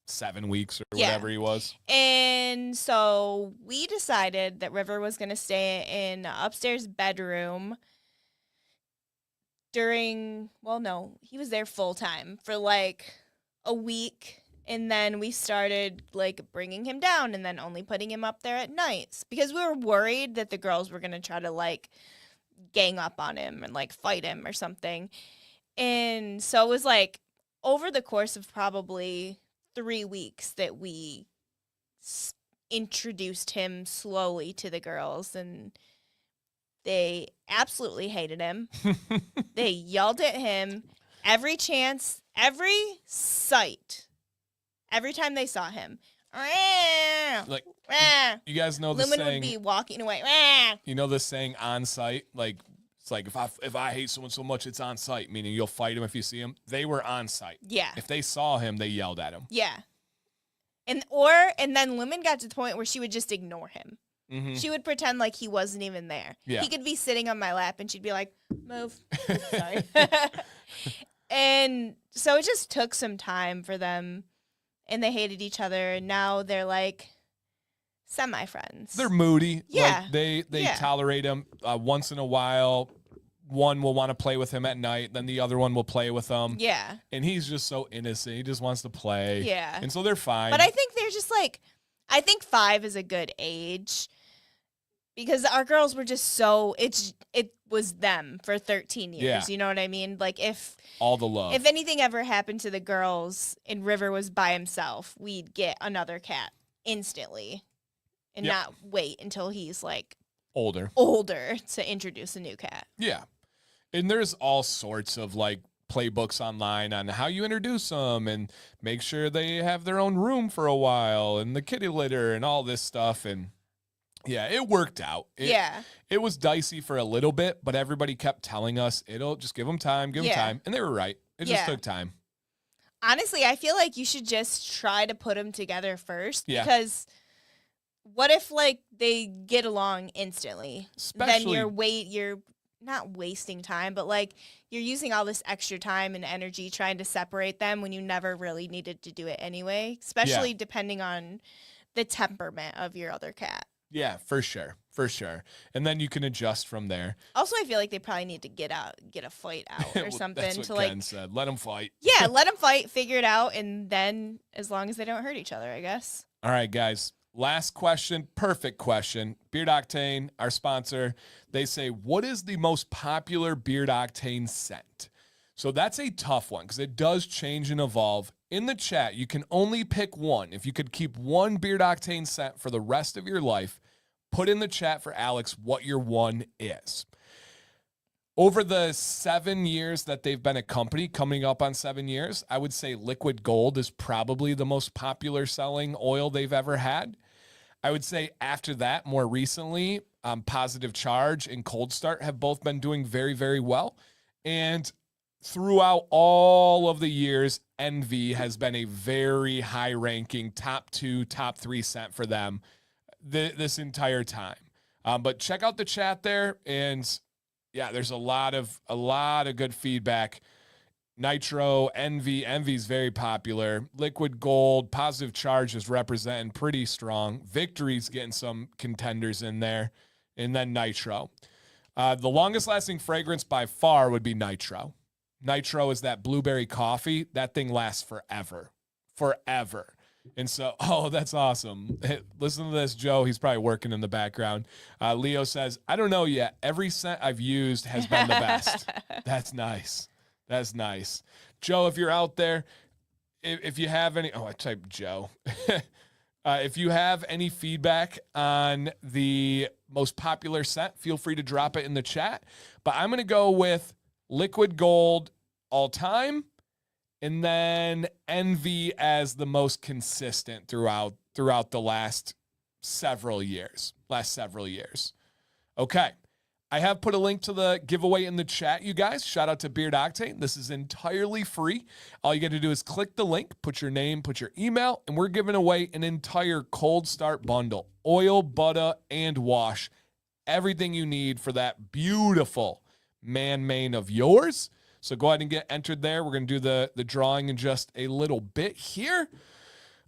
7 weeks or whatever he was. And so we decided that River was going to stay in upstairs bedroom he was there full time for like a week. And then we started like bringing him down and then only putting him up there at nights because we were worried that the girls were going to try to like gang up on him and like fight him or something. And so it was like over the course of probably 3 weeks that we introduced him slowly to the girls, and they absolutely hated him. They yelled at him every chance, every sight. Every time they saw him, like you guys know the Lumen saying. Would be walking away. You know the saying on site, like it's like if I hate someone so much, it's on site, meaning you'll fight him if you see him. They were on site. Yeah. If they saw him, they yelled at him. Yeah. And then Lumen got to the point where she would just ignore him. Mm-hmm. She would pretend like he wasn't even there. Yeah. He could be sitting on my lap, and she'd be like, "Move." Sorry. And so it just took some time for them. And they hated each other, and now they're like semi-friends. They're moody. Yeah. Like they tolerate him once in a while. One will want to play with him at night, then the other one will play with him. Yeah. And he's just so innocent. He just wants to play. Yeah. And so they're fine. But I think they're just like, I think 5 is a good age because our girls were just it was them for 13 years. Yeah. You know what I mean? Like all the love. If anything ever happened to the girls and River was by himself, we'd get another cat instantly and not wait until he's like older to introduce a new cat. Yeah. And there's all sorts of like playbooks online on how you introduce them and make sure they have their own room for a while and the kitty litter and all this stuff. And yeah, it worked out. It was dicey for a little bit, but everybody kept telling us it'll just give them time. And they were right. It just took time. Honestly, I feel like you should just try to put them together first because what if like they get along instantly? Then you're not wasting time, but like you're using all this extra time and energy trying to separate them when you never really needed to do it anyway, especially depending on the temperament of your other cat. Yeah, for sure. And then you can adjust from there. Also, I feel like they probably need to get a fight out or something. That's what Ken said. Let them fight. Yeah, let them fight, figure it out, and then as long as they don't hurt each other, I guess. All right, guys. Last question, perfect question. Beard Octane, our sponsor, they say, what is the most popular Beard Octane scent? So that's a tough one because it does change and evolve. In the chat, you can only pick one. If you could keep one Beard Octane scent for the rest of your life, put in the chat for Alex what your one is. Over the 7 years that they've been a company, coming up on 7 years, I would say Liquid Gold is probably the most popular selling oil they've ever had. I would say after that, more recently, Positive Charge and Cold Start have both been doing very, very well. And throughout all of the years, Envy has been a very high-ranking top 2, top 3 scent for them this entire time. But check out the chat there, and yeah, there's a lot of good feedback. Nitro, Envy's very popular. Liquid Gold, Positive Charge is representing pretty strong. Victory's getting some contenders in there, and then Nitro. The longest lasting fragrance by far would be Nitro. Nitro is that blueberry coffee. That thing lasts forever. forever. And so, oh, that's awesome. Listen to this, Joe. He's probably working in the background. Leo says, I don't know yet. Every scent I've used has been the best. That's nice. That's nice. Joe, if you're out there, if you have any, I typed Joe. If you have any feedback on the most popular scent, feel free to drop it in the chat. But I'm going to go with Liquid Gold all time. And then Envy as the most consistent throughout the last several years. Okay. I have put a link to the giveaway in the chat, you guys. Shout out to Beard Octane. This is entirely free. All you got to do is click the link, put your name, put your email, and we're giving away an entire cold start bundle. Oil, butter, and wash. Everything you need for that beautiful man mane of yours. So go ahead and get entered there. We're going to do the drawing in just a little bit here.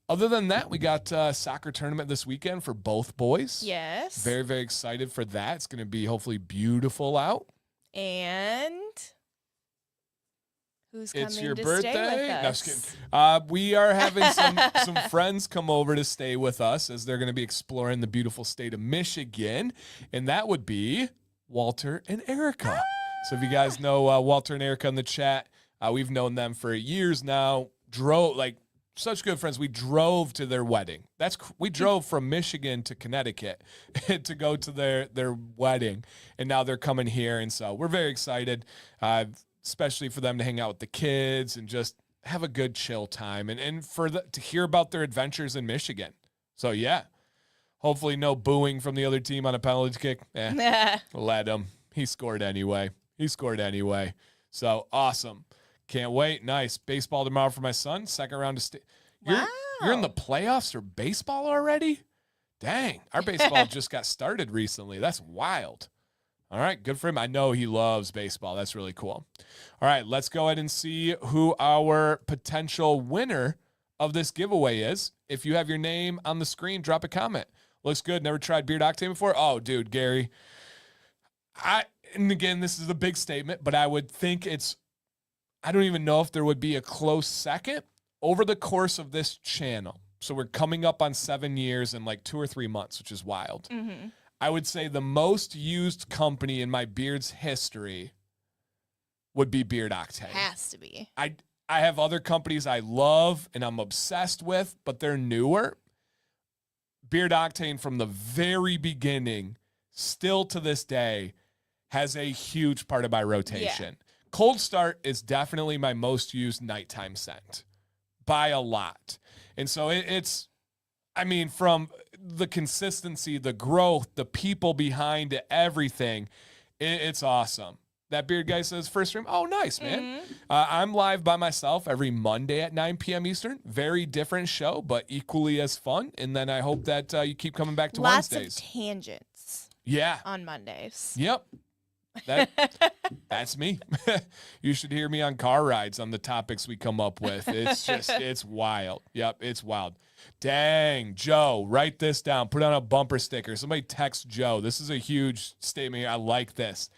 Other than that, we got a soccer tournament this weekend for both boys. Yes. Very, very excited for that. It's going to be hopefully beautiful out. And who's coming it's your to birthday? stay with us? No, just kidding. We are having some friends come over to stay with us as they're going to be exploring the beautiful state of Michigan. And that would be Walter and Erica. So if you guys know Walter and Erica in the chat, we've known them for years now. Such good friends. We drove to their wedding. We drove from Michigan to Connecticut to go to their wedding, and now they're coming here, and so we're very excited, especially for them to hang out with the kids and just have a good chill time, and to hear about their adventures in Michigan. So yeah, hopefully no booing from the other team on a penalty kick. Let him. He scored anyway. So awesome. Can't wait. Nice. Baseball tomorrow for my son. Second round of state. You're in the playoffs for baseball already? Dang. Our baseball just got started recently. That's wild. All right. Good for him. I know he loves baseball. That's really cool. All right. Let's go ahead and see who our potential winner of this giveaway is. If you have your name on the screen, drop a comment. Looks good. Never tried Beard Octane before? Oh, dude, Gary. And again, this is a big statement, but I would think I don't even know if there would be a close second over the course of this channel. So we're coming up on 7 years in like 2 or 3 months, which is wild. Mm-hmm. I would say the most used company in my beard's history would be Beard Octane. Has to be. I have other companies I love and I'm obsessed with, but they're newer. Beard Octane from the very beginning, still to this day, has a huge part of my rotation. Yeah. Cold Start is definitely my most used nighttime scent by a lot. And so from the consistency, the growth, the people behind it, everything, it's awesome. That beard guy says first stream. Oh, nice, man. Mm-hmm. I'm live by myself every Monday at 9 p.m. Eastern. Very different show, but equally as fun. And then I hope that you keep coming back to Wednesdays. Lots of tangents. Yeah. On Mondays. Yep. That's me. You should hear me on car rides on the topics we come up with. It's wild. Yep, it's wild. Dang, Joe, write this down. Put on a bumper sticker. Somebody text Joe. This is a huge statement here. I like this.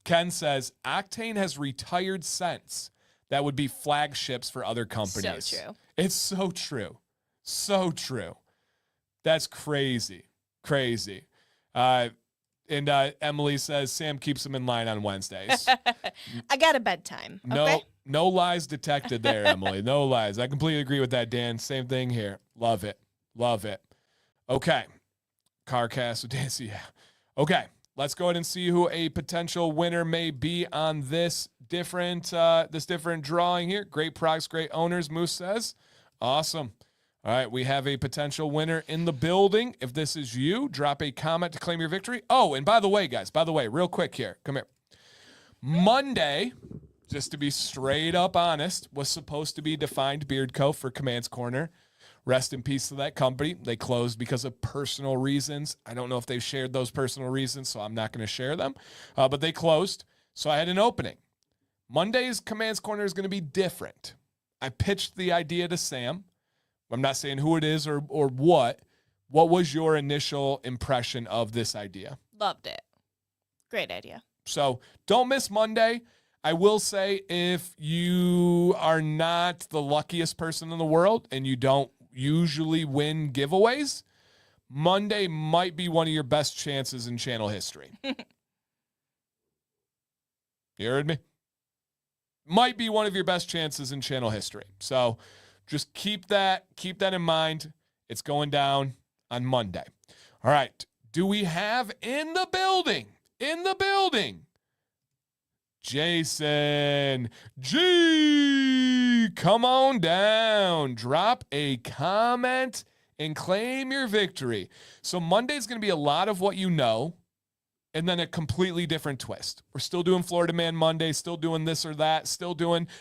Ken says, Octane has retired scents that would be flagships for other companies. So true. It's so true. So true. That's crazy. Crazy. And Emily says, Sam keeps them in line on Wednesdays. I got a bedtime. Okay? No lies detected there, Emily. No lies. I completely agree with that, Dan. Same thing here. Love it. Okay. Carcast with Dancy. Yeah. Okay. Let's go ahead and see who a potential winner may be on this different drawing here. Great products, great owners, Moose says. Awesome. All right, we have a potential winner in the building. If this is you, drop a comment to claim your victory. Oh, and by the way, guys, real quick here. Come here. Monday, just to be straight up honest, was supposed to be Defined Beard Co. for Command's Corner. Rest in peace to that company. They closed because of personal reasons. I don't know if they've shared those personal reasons, so I'm not going to share them. But they closed, so I had an opening. Monday's Command's Corner is going to be different. I pitched the idea to Sam. I'm not saying who it is or what. What was your initial impression of this idea? Loved it. Great idea. So don't miss Monday. I will say if you are not the luckiest person in the world and you don't usually win giveaways, Monday might be one of your best chances in channel history. You heard me? Might be one of your best chances in channel history. So just keep that in mind. It's going down on Monday. All right. Do we have in the building, Jason G? Come on down. Drop a comment and claim your victory. So Monday's going to be a lot of what you know, and then a completely different twist. We're still doing Florida Man Monday, still doing this or that,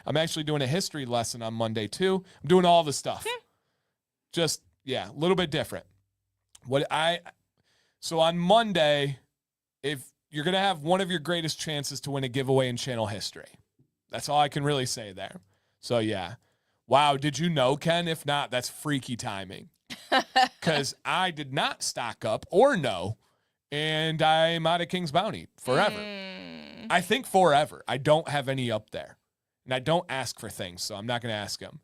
I'm actually doing a history lesson on Monday too. I'm doing all the stuff. Just, a little bit different. So on Monday, if you're going to have one of your greatest chances to win a giveaway in channel history. That's all I can really say there. So, yeah. Wow, did you know, Ken? If not, that's freaky timing. Because I did not stock up or know, and I'm out of King's Bounty forever. I think forever. I don't have any up there. And I don't ask for things, so I'm not going to ask them.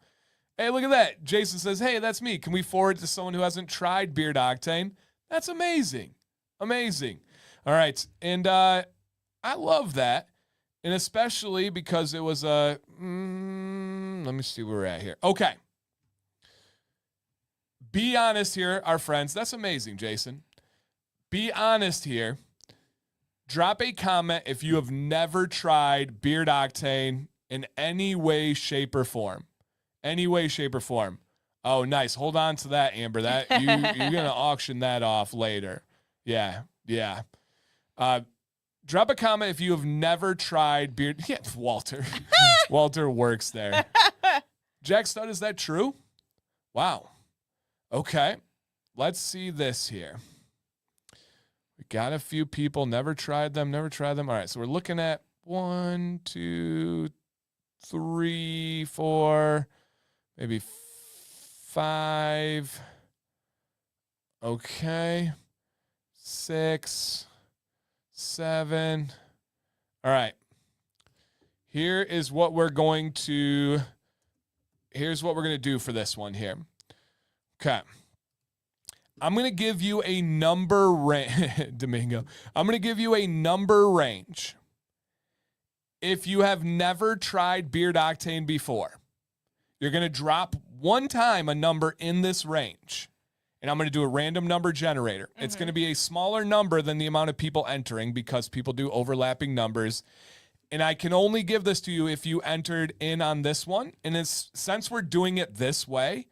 Hey, look at that. Jason says, hey, that's me. Can we forward to someone who hasn't tried Beard Octane? That's amazing. Amazing. All right. And I love that. And especially because it was a, let me see where we're at here. Okay. Be honest here, our friends. That's amazing, Jason. Be honest here. Drop a comment if you have never tried Beard Octane in any way, shape, or form. Any way, shape, or form. Oh, nice. Hold on to that, Amber. That you're gonna auction that off later. Yeah. Drop a comment if you have never tried beard. Yeah, Walter. Walter works there. Jack Stud, is that true? Wow. Okay. Let's see this here. We got a few people. Never tried them. All right. So we're looking at 1, 2, 3, 4, maybe 5. Okay. 6, 7. All right. Here's what we're going to do for this one here. Okay. I'm going to give you a number range, Domingo. I'm going to give you a number range. If you have never tried Beard Octane before, you're going to drop one time a number in this range. And I'm going to do a random number generator. Mm-hmm. It's going to be a smaller number than the amount of people entering because people do overlapping numbers. And I can only give this to you if you entered in on this one. And since we're doing it this way,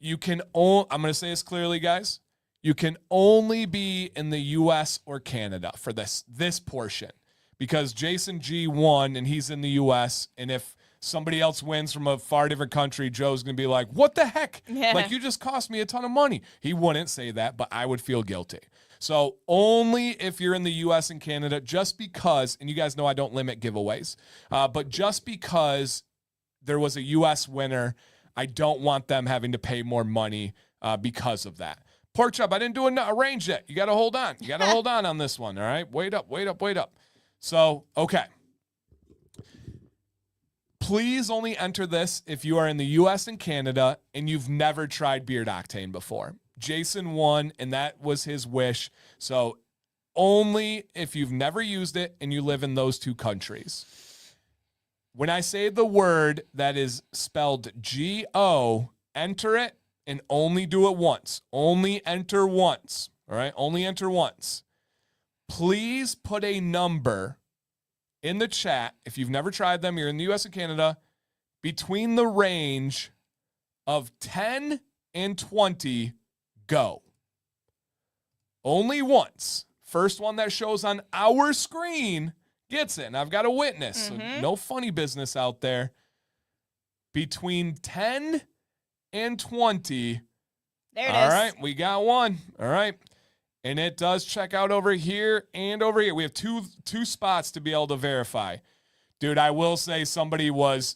I'm going to say this clearly, guys. You can only be in the U.S. or Canada for this portion. Because Jason G won and he's in the U.S. And if somebody else wins from a far different country, Joe's going to be like, what the heck? Yeah. Like, you just cost me a ton of money. He wouldn't say that, but I would feel guilty. So only if you're in the U.S. and Canada, just because, and you guys know I don't limit giveaways, but just because there was a U.S. winner, I don't want them having to pay more money because of that. Pork chop, I didn't do a range yet. You got to hold on. You got to hold on this one, all right? Wait up. So, okay. Please only enter this if you are in the U.S. and Canada and you've never tried Beard Octane before. Jason won, and that was his wish. So only if you've never used it and you live in those two countries. When I say the word that is spelled G-O, enter it and only do it once. Only enter once. All right? Only enter once. Please put a number in the chat, if you've never tried them, you're in the U.S. and Canada, between the range of 10 and 20, go. Only once. First one that shows on our screen gets it. And I've got a witness. So no funny business out there. Between 10 and 20. There it is. All right, we got one. All right. And it does check out over here and over here. We have two spots to be able to verify. Dude, I will say the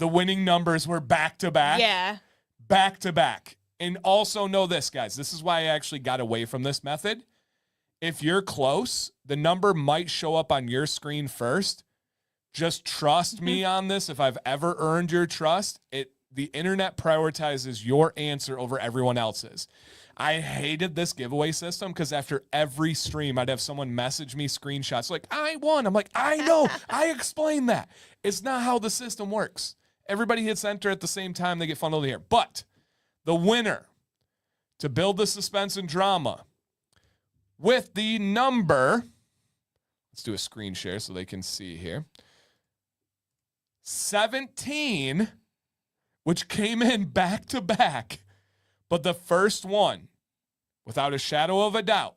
winning numbers were back to back. Yeah. Back to back. And also know this, guys. This is why I actually got away from this method. If you're close, the number might show up on your screen first. Just trust me on this. If I've ever earned your trust, the internet prioritizes your answer over everyone else's. I hated this giveaway system because after every stream, I'd have someone message me screenshots like, I won. I'm like, I know. I explained that. It's not how the system works. Everybody hits enter at the same time. They get funneled here. But the winner, to build the suspense and drama, with the number, let's do a screen share so they can see here, 17, which came in back to back. But the first one, without a shadow of a doubt,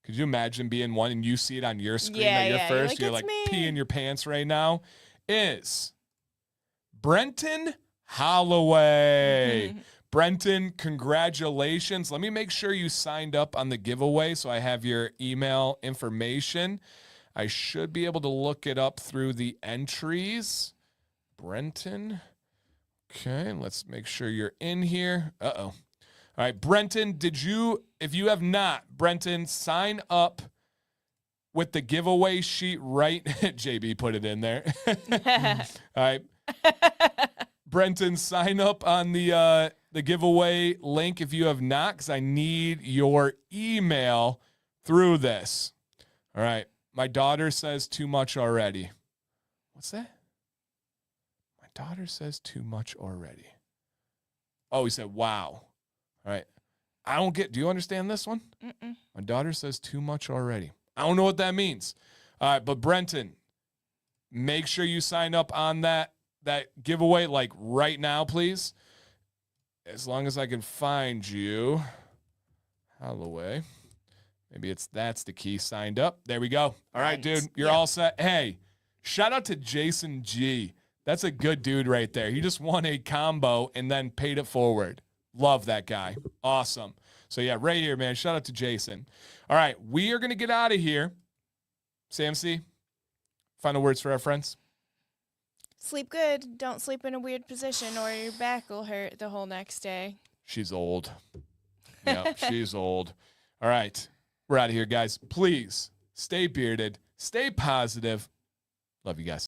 could you imagine being one and you see it on your screen that you're first? You're like peeing your pants right now. Is Brenton Holloway. Brenton, congratulations. Let me make sure you signed up on the giveaway so I have your email information. I should be able to look it up through the entries. Brenton. Okay, let's make sure you're in here. Uh-oh. All right, Brenton, if you have not, Brenton, sign up with the giveaway sheet right. JB put it in there. All right. Brenton, sign up on the giveaway link if you have not, because I need your email through this. All right. My daughter says too much already. What's that? Daughter says too much already. Oh, he said, wow. All right. Do you understand this one? Mm-mm. My daughter says too much already. I don't know what that means. All right, but Brenton, make sure you sign up on that giveaway like right now, please. As long as I can find you. Holloway. Maybe that's the key. Signed up. There we go. All right, dude. You're all set. Hey, shout out to Jason G. That's a good dude right there. He just won a combo and then paid it forward. Love that guy. Awesome. So, yeah, right here, man. Shout out to Jason. All right, we are going to get out of here. Samcy, final words for our friends? Sleep good. Don't sleep in a weird position or your back will hurt the whole next day. She's old. Yep, she's old. All right, we're out of here, guys. Please stay bearded. Stay positive. Love you guys.